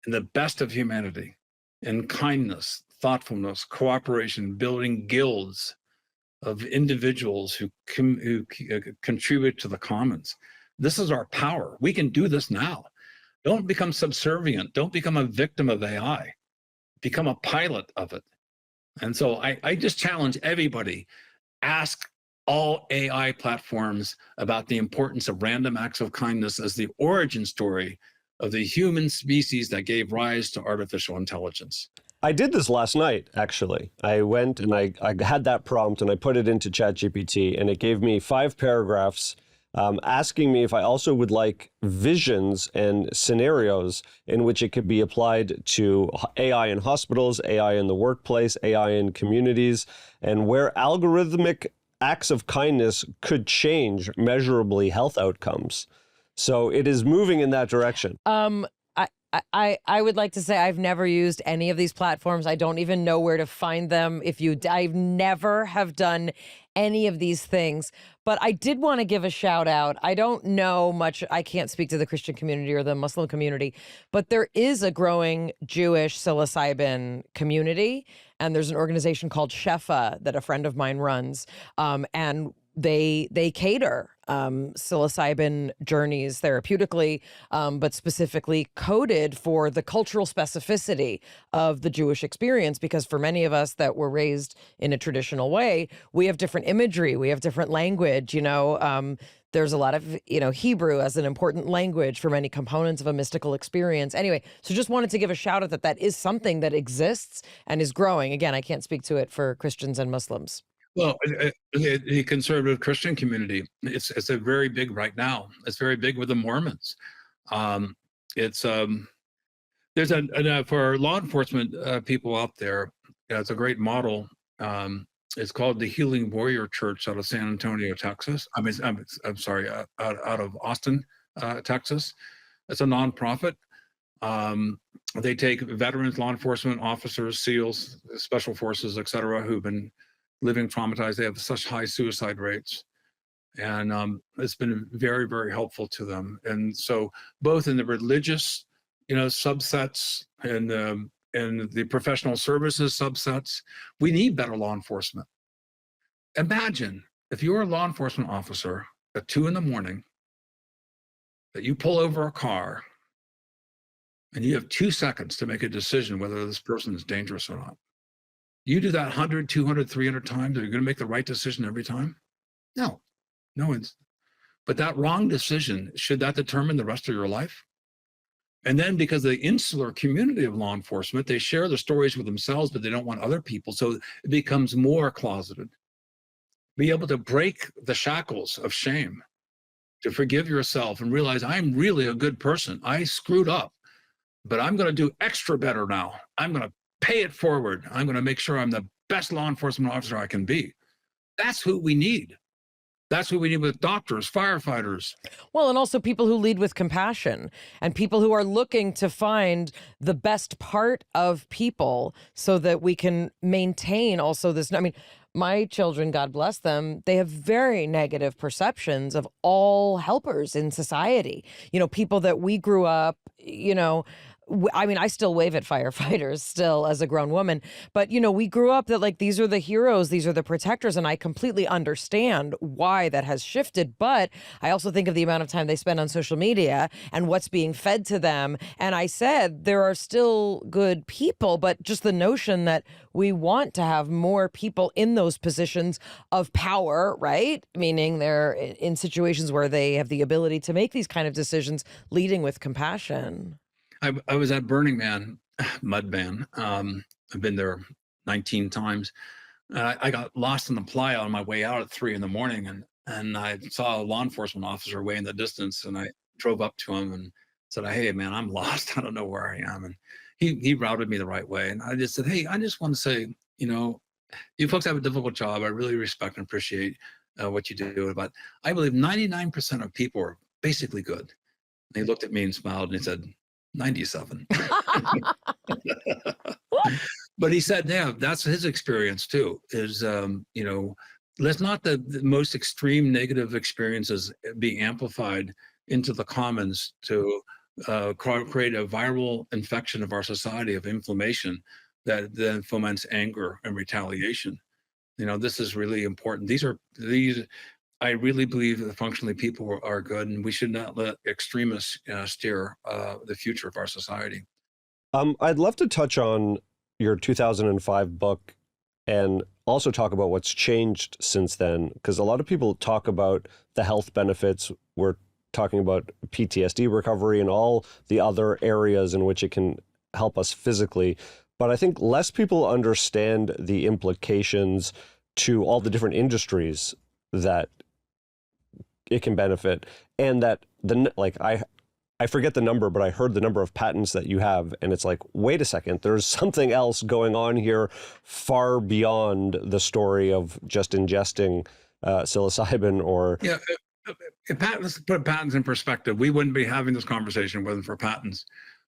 in the best of humanity, in kindness, thoughtfulness, cooperation, building guilds of individuals who contribute to the commons. This is our power. We can do this now. Don't become subservient. Don't become a victim of AI. Become a pilot of it. And so I just challenge everybody, ask all AI platforms about the importance of random acts of kindness as the origin story of the human species that gave rise to artificial intelligence. I did this last night, actually. I went and I had that prompt and I put it into ChatGPT, and it gave me 5 paragraphs asking me if I also would like visions and scenarios in which it could be applied to AI in hospitals, AI in the workplace, AI in communities, and where algorithmic acts of kindness could change measurably health outcomes. So it is moving in that direction. I would like to say I've never used any of these platforms. I don't even know where to find them. I've never have done any of these things, but I did want to give a shout out. I don't know much. I can't speak to the Christian community or the Muslim community, but there is a growing Jewish psilocybin community. And there's an organization called Shefa that a friend of mine runs. And they cater psilocybin journeys therapeutically, but specifically coded for the cultural specificity of the Jewish experience. Because for many of us that were raised in a traditional way, we have different imagery, we have different language. There's a lot of Hebrew as an important language for many components of a mystical experience. Anyway, so just wanted to give a shout out that is something that exists and is growing. Again, I can't speak to it for Christians and Muslims. Well, the conservative Christian community, it's a very big right now. It's very big with the Mormons. There's for law enforcement people out there, it's a great model. It's called the Healing Warrior Church out of San Antonio, Texas. I'm sorry, out of Austin, Texas. It's a nonprofit. They take veterans, law enforcement officers, SEALs, special forces, et cetera, who've been living traumatized. They have such high suicide rates. And it's been very, very helpful to them. And so both in the religious, subsets and the professional services subsets, we need better law enforcement. Imagine if you're a law enforcement officer at 2 a.m, that you pull over a car and you have 2 seconds to make a decision whether this person is dangerous or not. You do that 100, 200, 300 times, are you going to make the right decision every time? No one's. But that wrong decision, should that determine the rest of your life? And then because of the insular community of law enforcement, they share the stories with themselves, but they don't want other people. So it becomes more closeted. Be able to break the shackles of shame, to forgive yourself and realize I'm really a good person. I screwed up, but I'm going to do extra better now. I'm going to pay it forward. I'm going to make sure I'm the best law enforcement officer I can be. That's who we need. That's who we need with doctors, firefighters. Well, and also people who lead with compassion and people who are looking to find the best part of people so that we can maintain also this. I mean, my children, God bless them, they have very negative perceptions of all helpers in society. People that we grew up, I mean, I still wave at firefighters still as a grown woman, but we grew up that like these are the heroes, these are the protectors, and I completely understand why that has shifted. But I also think of the amount of time they spend on social media and what's being fed to them. And I said there are still good people, but just the notion that we want to have more people in those positions of power, right? Meaning they're in situations where they have the ability to make these kind of decisions, leading with compassion. I was at Burning Man, Mudman. I've been there 19 times. I got lost in the playa on my way out at 3 a.m. and I saw a law enforcement officer way in the distance, and I drove up to him and said, "Hey, man, I'm lost. I don't know where I am." And he routed me the right way. And I just said, "Hey, I just want to say, you folks have a difficult job. I really respect and appreciate what you do, but I believe 99% of people are basically good." And he looked at me and smiled and he said, 97. But he said, yeah, that's his experience too, is, let's not the most extreme negative experiences be amplified into the commons to create a viral infection of our society of inflammation that then foments anger and retaliation. This is really important. These I really believe that functionally people are good, and we should not let extremists steer the future of our society. I'd love to touch on your 2005 book and also talk about what's changed since then, because a lot of people talk about the health benefits. We're talking about PTSD recovery and all the other areas in which it can help us physically. But I think less people understand the implications to all the different industries that it can benefit, and that I forget the number, but I heard the number of patents that you have, and it's like, wait a second, there's something else going on here far beyond the story of just ingesting psilocybin or... Yeah, let's put patents in perspective. We wouldn't be having this conversation if it wasn't for patents.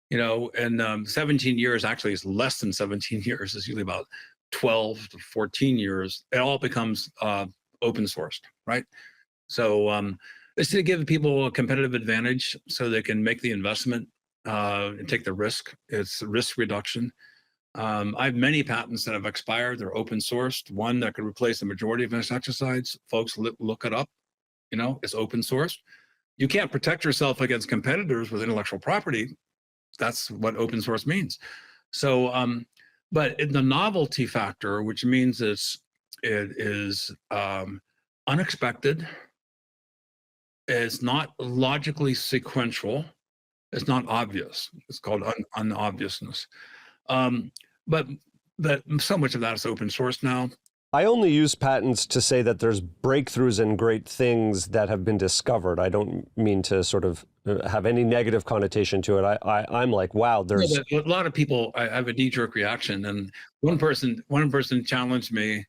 And 17 years, actually it's less than 17 years, it's usually about 12 to 14 years, it all becomes open sourced, right? So it's to give people a competitive advantage so they can make the investment and take the risk. It's risk reduction. I have many patents that have expired. They're open sourced. One that could replace the majority of insecticides. Folks, look it up. It's open sourced. You can't protect yourself against competitors with intellectual property. That's what open source means. So, but in the novelty factor, which means it is unexpected. It's not logically sequential. It's not obvious. It's called unobviousness. But so much of that is open source now. I only use patents to say that there's breakthroughs and great things that have been discovered. I don't mean to sort of have any negative connotation to it. I'm like, wow, there's... A lot of people, I have a knee-jerk reaction. And one person challenged me,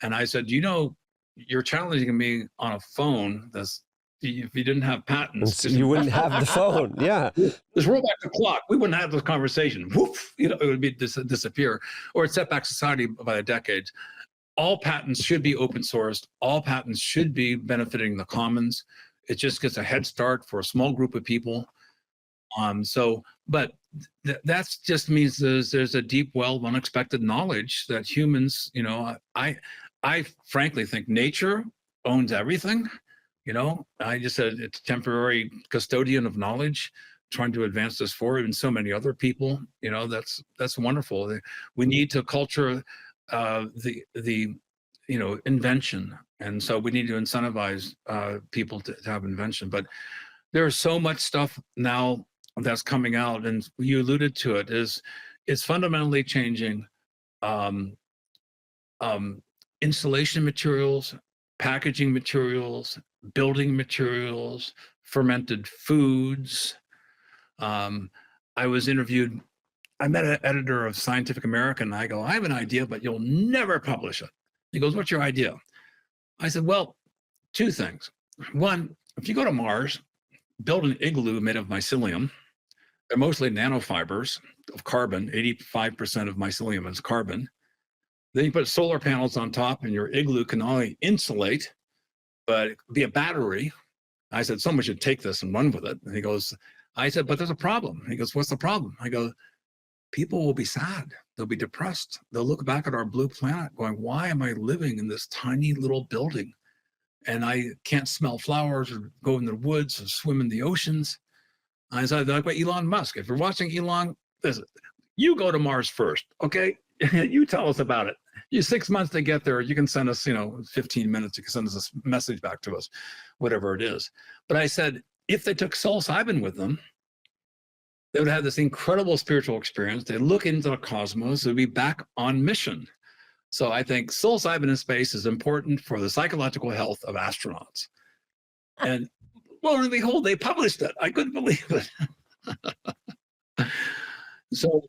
and I said, you're challenging me on a phone that's, if you didn't have patents, you wouldn't have the phone. Yeah. Let's roll back the clock. We wouldn't have this conversation. Woof, it would be disappear, or it set back society by a decade. All patents should be open sourced. All patents should be benefiting the commons. It just gets a head start for a small group of people. But that just means there's a deep well of unexpected knowledge that humans, I frankly think nature owns everything. I just said it's a temporary custodian of knowledge, trying to advance this forward, and so many other people. That's wonderful. We need to culture the invention, and so we need to incentivize people to have invention. But there's so much stuff now that's coming out, and you alluded to it. It's fundamentally changing installation materials, packaging materials, building materials, fermented foods. I was interviewed. I met an editor of Scientific American, and I go, I have an idea, but you'll never publish it. He goes, what's your idea? I said, well, two things. One, if you go to Mars, build an igloo made of mycelium. They're mostly nanofibers of carbon. 85% of mycelium is carbon. Then you put solar panels on top, and your igloo can not only insulate, but be a battery. I said, someone should take this and run with it. And he goes, I said, but there's a problem. He goes, what's the problem? I go, people will be sad. They'll be depressed. They'll look back at our blue planet going, why am I living in this tiny little building? And I can't smell flowers or go in the woods or swim in the oceans. I said, like Elon Musk. If you're watching Elon, listen, you go to Mars first, okay? You tell us about it. You 6 months to get there. You can send us, 15 minutes. You can send us a message back to us, whatever it is. But I said, if they took psilocybin with them, they would have this incredible spiritual experience. They look into the cosmos. They'd be back on mission. So I think psilocybin in space is important for the psychological health of astronauts. And lo and behold, they published it. I couldn't believe it. So,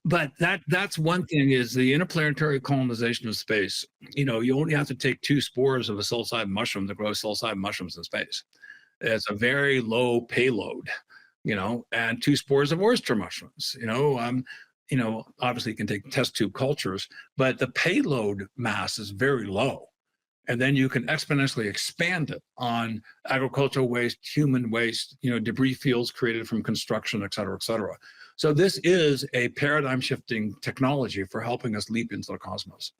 but that's one thing, is the interplanetary colonization of space. You only have to take 2 spores of a psilocybin mushroom to grow psilocybin mushrooms in space. It's a very low payload, and 2 spores of oyster mushrooms. Obviously you can take test tube cultures, but the payload mass is very low. And then you can exponentially expand it on agricultural waste, human waste, debris fields created from construction, et cetera, et cetera. So this is a paradigm shifting technology for helping us leap into the cosmos.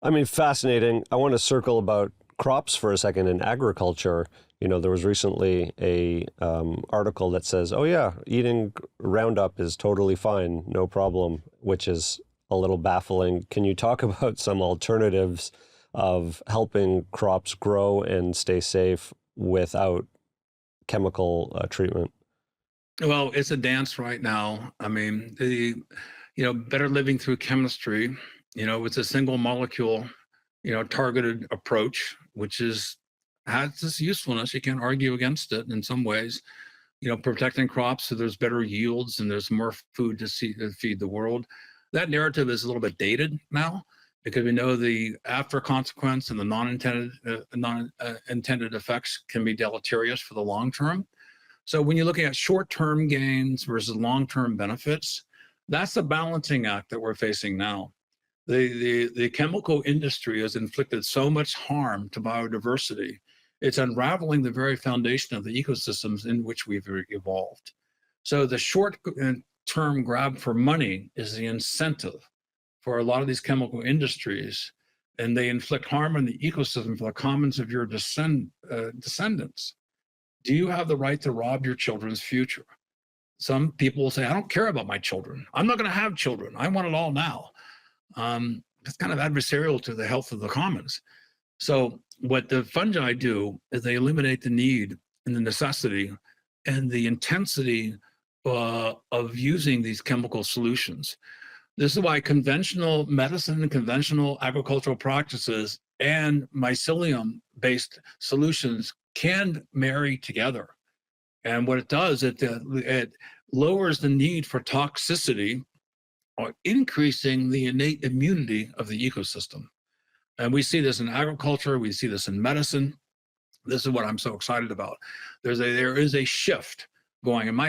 I mean, fascinating. I want to circle about crops for a second in agriculture. There was recently a article that says, oh yeah, eating Roundup is totally fine, no problem, which is a little baffling. Can you talk about some alternatives of helping crops grow and stay safe without chemical treatment? Well, it's a dance right now. I mean, better living through chemistry, it's a single molecule, targeted approach, which has this usefulness. You can't argue against it in some ways, protecting crops so there's better yields and there's more food to feed the world. That narrative is a little bit dated now, because we know the after consequence and the non-intended effects can be deleterious for the long term. So when you're looking at short-term gains versus long-term benefits, that's the balancing act that we're facing now. The chemical industry has inflicted so much harm to biodiversity. It's unraveling the very foundation of the ecosystems in which we've evolved. So the short-term grab for money is the incentive for a lot of these chemical industries, and they inflict harm on the ecosystem for the commons of your descendants. Do you have the right to rob your children's future? Some people will say, I don't care about my children. I'm not going to have children. I want it all now. It's kind of adversarial to the health of the commons. So what the fungi do is they eliminate the need and the necessity and the intensity of using these chemical solutions. This is why conventional medicine and conventional agricultural practices and mycelium-based solutions can marry together. And what it does, it lowers the need for toxicity or increasing the innate immunity of the ecosystem. And we see this in agriculture, we see this in medicine. This is what I'm so excited about. There is a shift going. And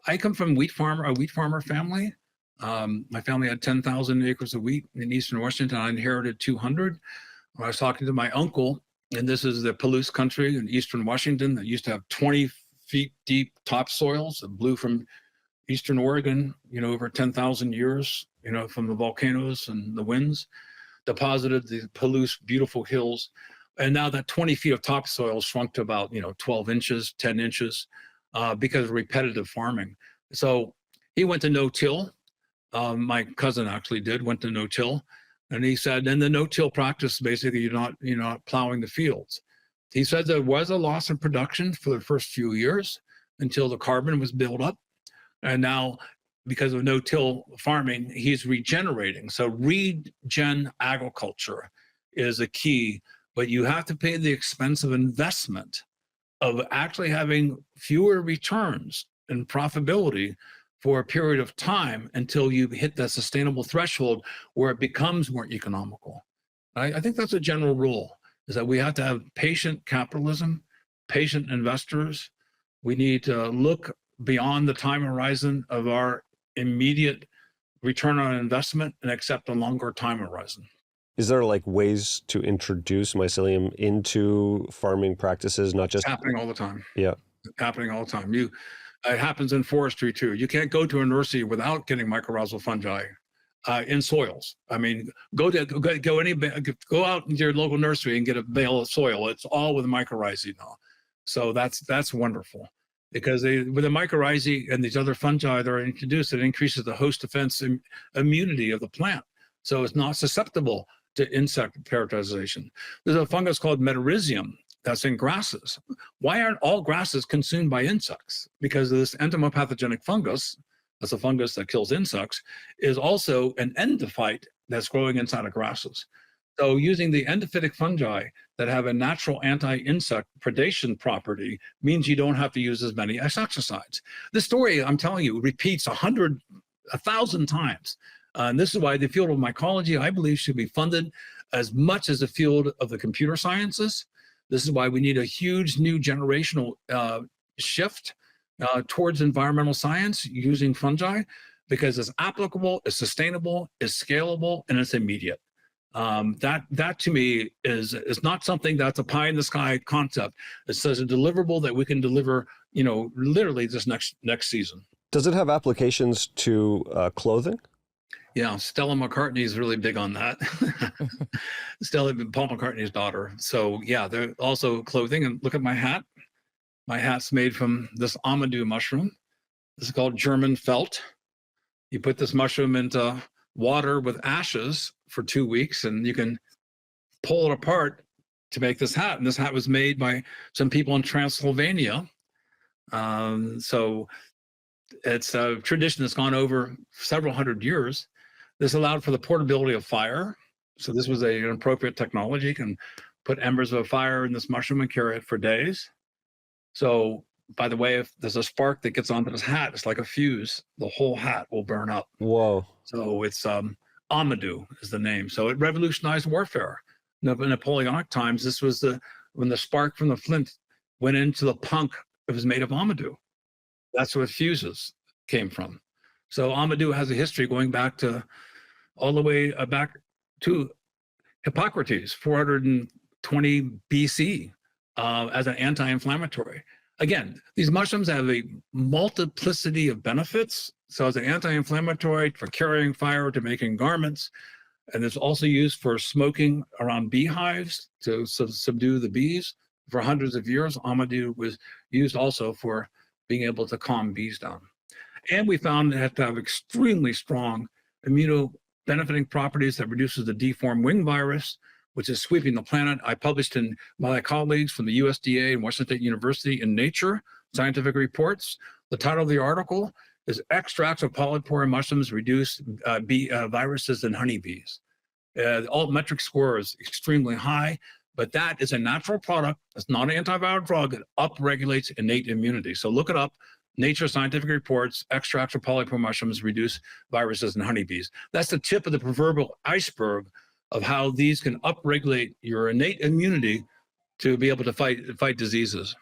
I come from a wheat farmer family. My family had 10,000 acres of wheat in Eastern Washington. I inherited 200. I was talking to my uncle, and this is the Palouse country in Eastern Washington that used to have 20 feet deep topsoils that blew from Eastern Oregon, over 10,000 years, from the volcanoes and the winds, deposited the Palouse beautiful hills. And now that 20 feet of topsoil shrunk to about, 12 inches, 10 inches, because of repetitive farming. So he went to no-till. My cousin actually went to no-till. And he said, in the no-till practice, basically, you're not plowing the fields. He said there was a loss in production for the first few years until the carbon was built up. And now, because of no-till farming, he's regenerating. So regen agriculture is a key, but you have to pay the expensive investment of actually having fewer returns and profitability for a period of time until you hit that sustainable threshold where it becomes more economical. I think that's a general rule. is that we have to have patient capitalism, patient investors. We need to look beyond the time horizon of our immediate return on investment and accept a longer time horizon. Is there like ways to introduce mycelium into farming practices, not just It's happening all the time. Yeah. Happening all the time. It happens in forestry too. You can't go to a nursery without getting mycorrhizal fungi in soils. I mean, go out into your local nursery and get a bale of soil. It's all with mycorrhizae now. So that's wonderful, because with the mycorrhizae and these other fungi that are introduced, it increases the host defense immunity of the plant, so it's not susceptible to insect parasitization. There's a fungus called Mycelium that's in grasses. Why aren't all grasses consumed by insects? Because of this entomopathogenic fungus, that's a fungus that kills insects, is also an endophyte that's growing inside of grasses. So using the endophytic fungi that have a natural anti-insect predation property means you don't have to use as many insecticides. This story, I'm telling you, repeats 1,000 times. And this is why the field of mycology, I believe, should be funded as much as the field of the computer sciences. This is why we need a huge new generational shift towards environmental science using fungi, because it's applicable, it's sustainable, it's scalable, and it's immediate. That to me is not something that's a pie in the sky concept. It's a deliverable that we can deliver, literally this next season. Does it have applications to clothing? Yeah, Stella McCartney is really big on that. Paul McCartney's daughter. So yeah, they're also clothing. And look at my hat. My hat's made from this amadou mushroom. This is called German felt. You put this mushroom into water with ashes for 2 weeks, and you can pull it apart to make this hat. And this hat was made by some people in Transylvania. So it's a tradition that's gone over several hundred years. This allowed for the portability of fire. So this was an appropriate technology. You can put embers of a fire in this mushroom and carry it for days. So, by the way, if there's a spark that gets onto this hat, it's like a fuse. The whole hat will burn up. Whoa. So it's Amadou is the name. So it revolutionized warfare. In Napoleonic times, this was when the spark from the flint went into the punk, it was made of Amadou. That's where fuses came from. So Amadou has a history going back to all the way back to Hippocrates, 420 BC, as an anti-inflammatory. Again, these mushrooms have a multiplicity of benefits. So as an anti-inflammatory, for carrying fire, to making garments, and it's also used for smoking around beehives to subdue the bees. For hundreds of years, Amadou was used also for being able to calm bees down. And we found it had to have extremely strong immuno-benefiting properties that reduces the deformed wing virus, which is sweeping the planet. I published in my colleagues from the USDA and Washington State University in Nature Scientific Reports. The title of the article is Extracts of Polypore Mushrooms Reduce Viruses in Honeybees. The alt-metric score is extremely high, but that is a natural product. It's not an antiviral drug. It upregulates innate immunity. So look it up. Nature Scientific Reports, Extracts of Polypore Mushrooms Reduce Viruses in Honeybees. That's the tip of the proverbial iceberg of how these can upregulate your innate immunity to be able to fight diseases.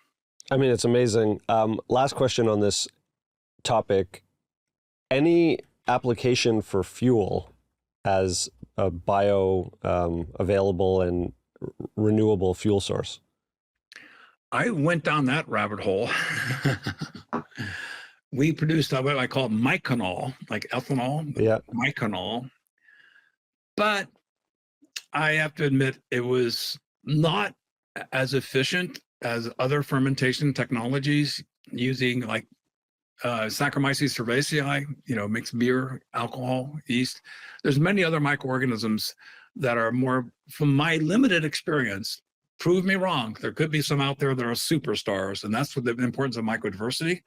I mean, it's amazing. Last question on this topic. Any application for fuel as a available and renewable fuel source? I went down that rabbit hole. We produced what I call myconol, like ethanol, Yeah. myconol. But I have to admit, it was not as efficient as other fermentation technologies using like Saccharomyces cerevisiae, makes beer, alcohol, yeast. There's many other microorganisms that are more, from my limited experience, prove me wrong. There could be some out there that are superstars, and that's what the importance of microdiversity.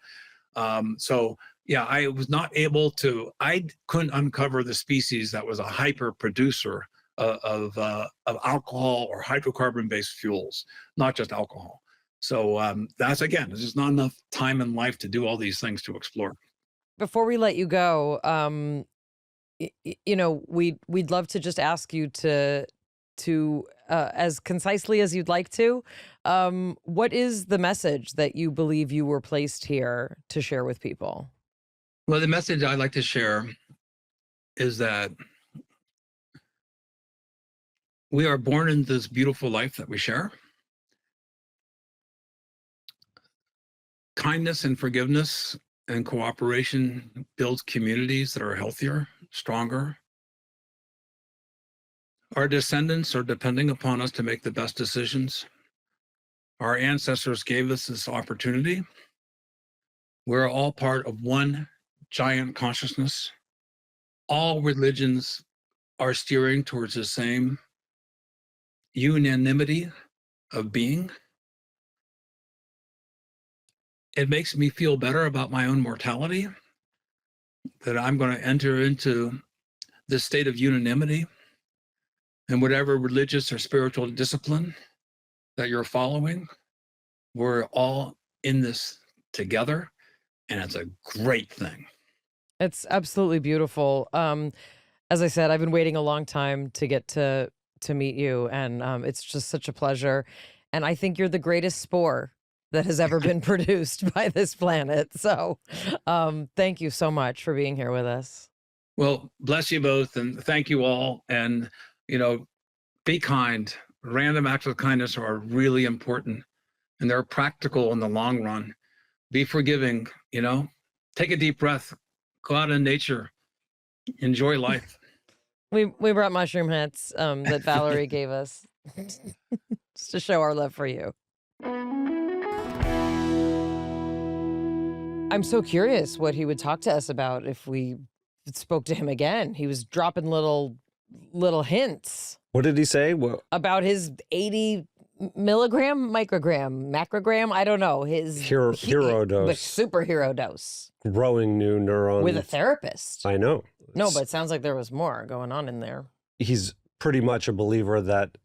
So yeah, I was not able to, I couldn't uncover the species that was a hyper producer of alcohol or hydrocarbon-based fuels, not just alcohol. So that's, again, there's just not enough time in life to do all these things to explore. Before we let you go, we'd love to just ask you to as concisely as you'd like to. What is the message that you believe you were placed here to share with people? Well, the message I'd like to share is that we are born into this beautiful life that we share. Kindness and forgiveness and cooperation builds communities that are healthier, stronger. Our descendants are depending upon us to make the best decisions. Our ancestors gave us this opportunity. We're all part of one giant consciousness. All religions are steering towards the same unanimity of being. It makes me feel better about my own mortality, that I'm going to enter into this state of unanimity. And whatever religious or spiritual discipline that you're following, we're all in this together, and it's a great thing. It's absolutely beautiful. As I said, I've been waiting a long time to get to meet you, and it's just such a pleasure. And I think you're the greatest spore that has ever been produced by this planet. So thank you so much for being here with us. Well, bless you both, and thank you all. And be kind. Random acts of kindness are really important, and they're practical in the long run. Be forgiving, take a deep breath, go out in nature, enjoy life. We brought mushroom hats that Valerie gave us just to show our love for you. I'm so curious what he would talk to us about if we spoke to him again. He was dropping little hints. What did he say? About his 80 milligram, microgram, macrogram, I don't know. His hero dose. Superhero dose. Growing new neurons. With a therapist. I know. No, but it sounds like there was more going on in there. He's pretty much a believer that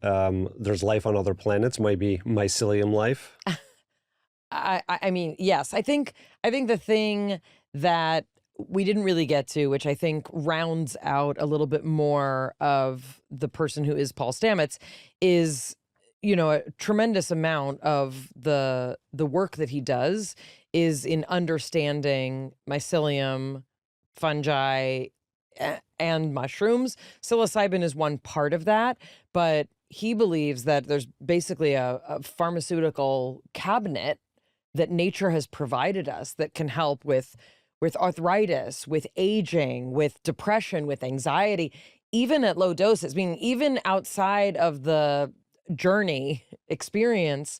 there's life on other planets, might be mycelium life. I mean, yes. I think the thing that we didn't really get to, which I think rounds out a little bit more of the person who is Paul Stamets, is, a tremendous amount of the work that he does is in understanding mycelium, fungi, and mushrooms. Psilocybin is one part of that, but he believes that there's basically a pharmaceutical cabinet that nature has provided us that can help with arthritis, with aging, with depression, with anxiety, even at low doses. I mean, even outside of the journey experience,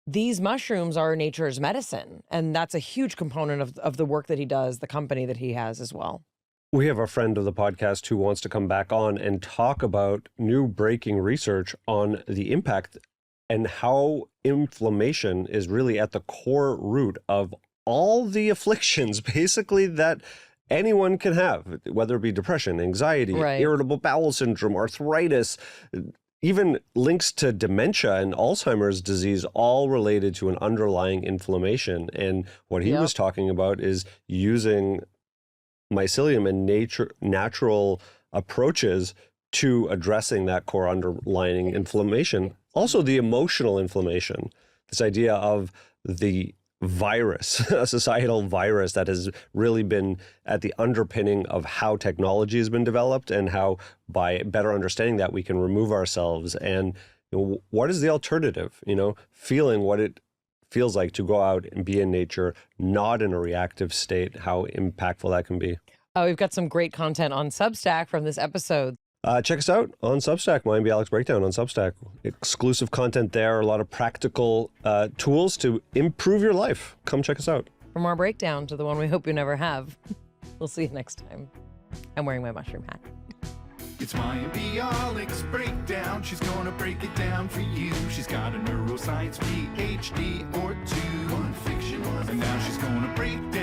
these mushrooms are nature's medicine. And that's a huge component of the work that he does, the company that he has as well. We have a friend of the podcast who wants to come back on and talk about new breaking research on the impact and how inflammation is really at the core root of all the afflictions, basically, that anyone can have, whether it be depression, anxiety, irritable bowel syndrome, arthritis, even links to dementia and Alzheimer's disease, all related to an underlying inflammation. And what he was talking about is using mycelium and natural approaches to addressing that core underlying inflammation. Also the emotional inflammation, this idea of the virus, a societal virus that has really been at the underpinning of how technology has been developed, and how by better understanding that we can remove ourselves. And what is the alternative? Feeling what it feels like to go out and be in nature, not in a reactive state, how impactful that can be. Oh, we've got some great content on Substack from this episode. Check us out on Substack, Mayim Bialik's Breakdown on Substack. Exclusive content there, a lot of practical tools to improve your life. Come check us out. From our breakdown to the one we hope you never have. We'll see you next time. I'm wearing my mushroom hat. It's Mayim Bialik's Breakdown. She's gonna break it down for you. She's got a neuroscience PhD or two. One fiction, one and now she's gonna break down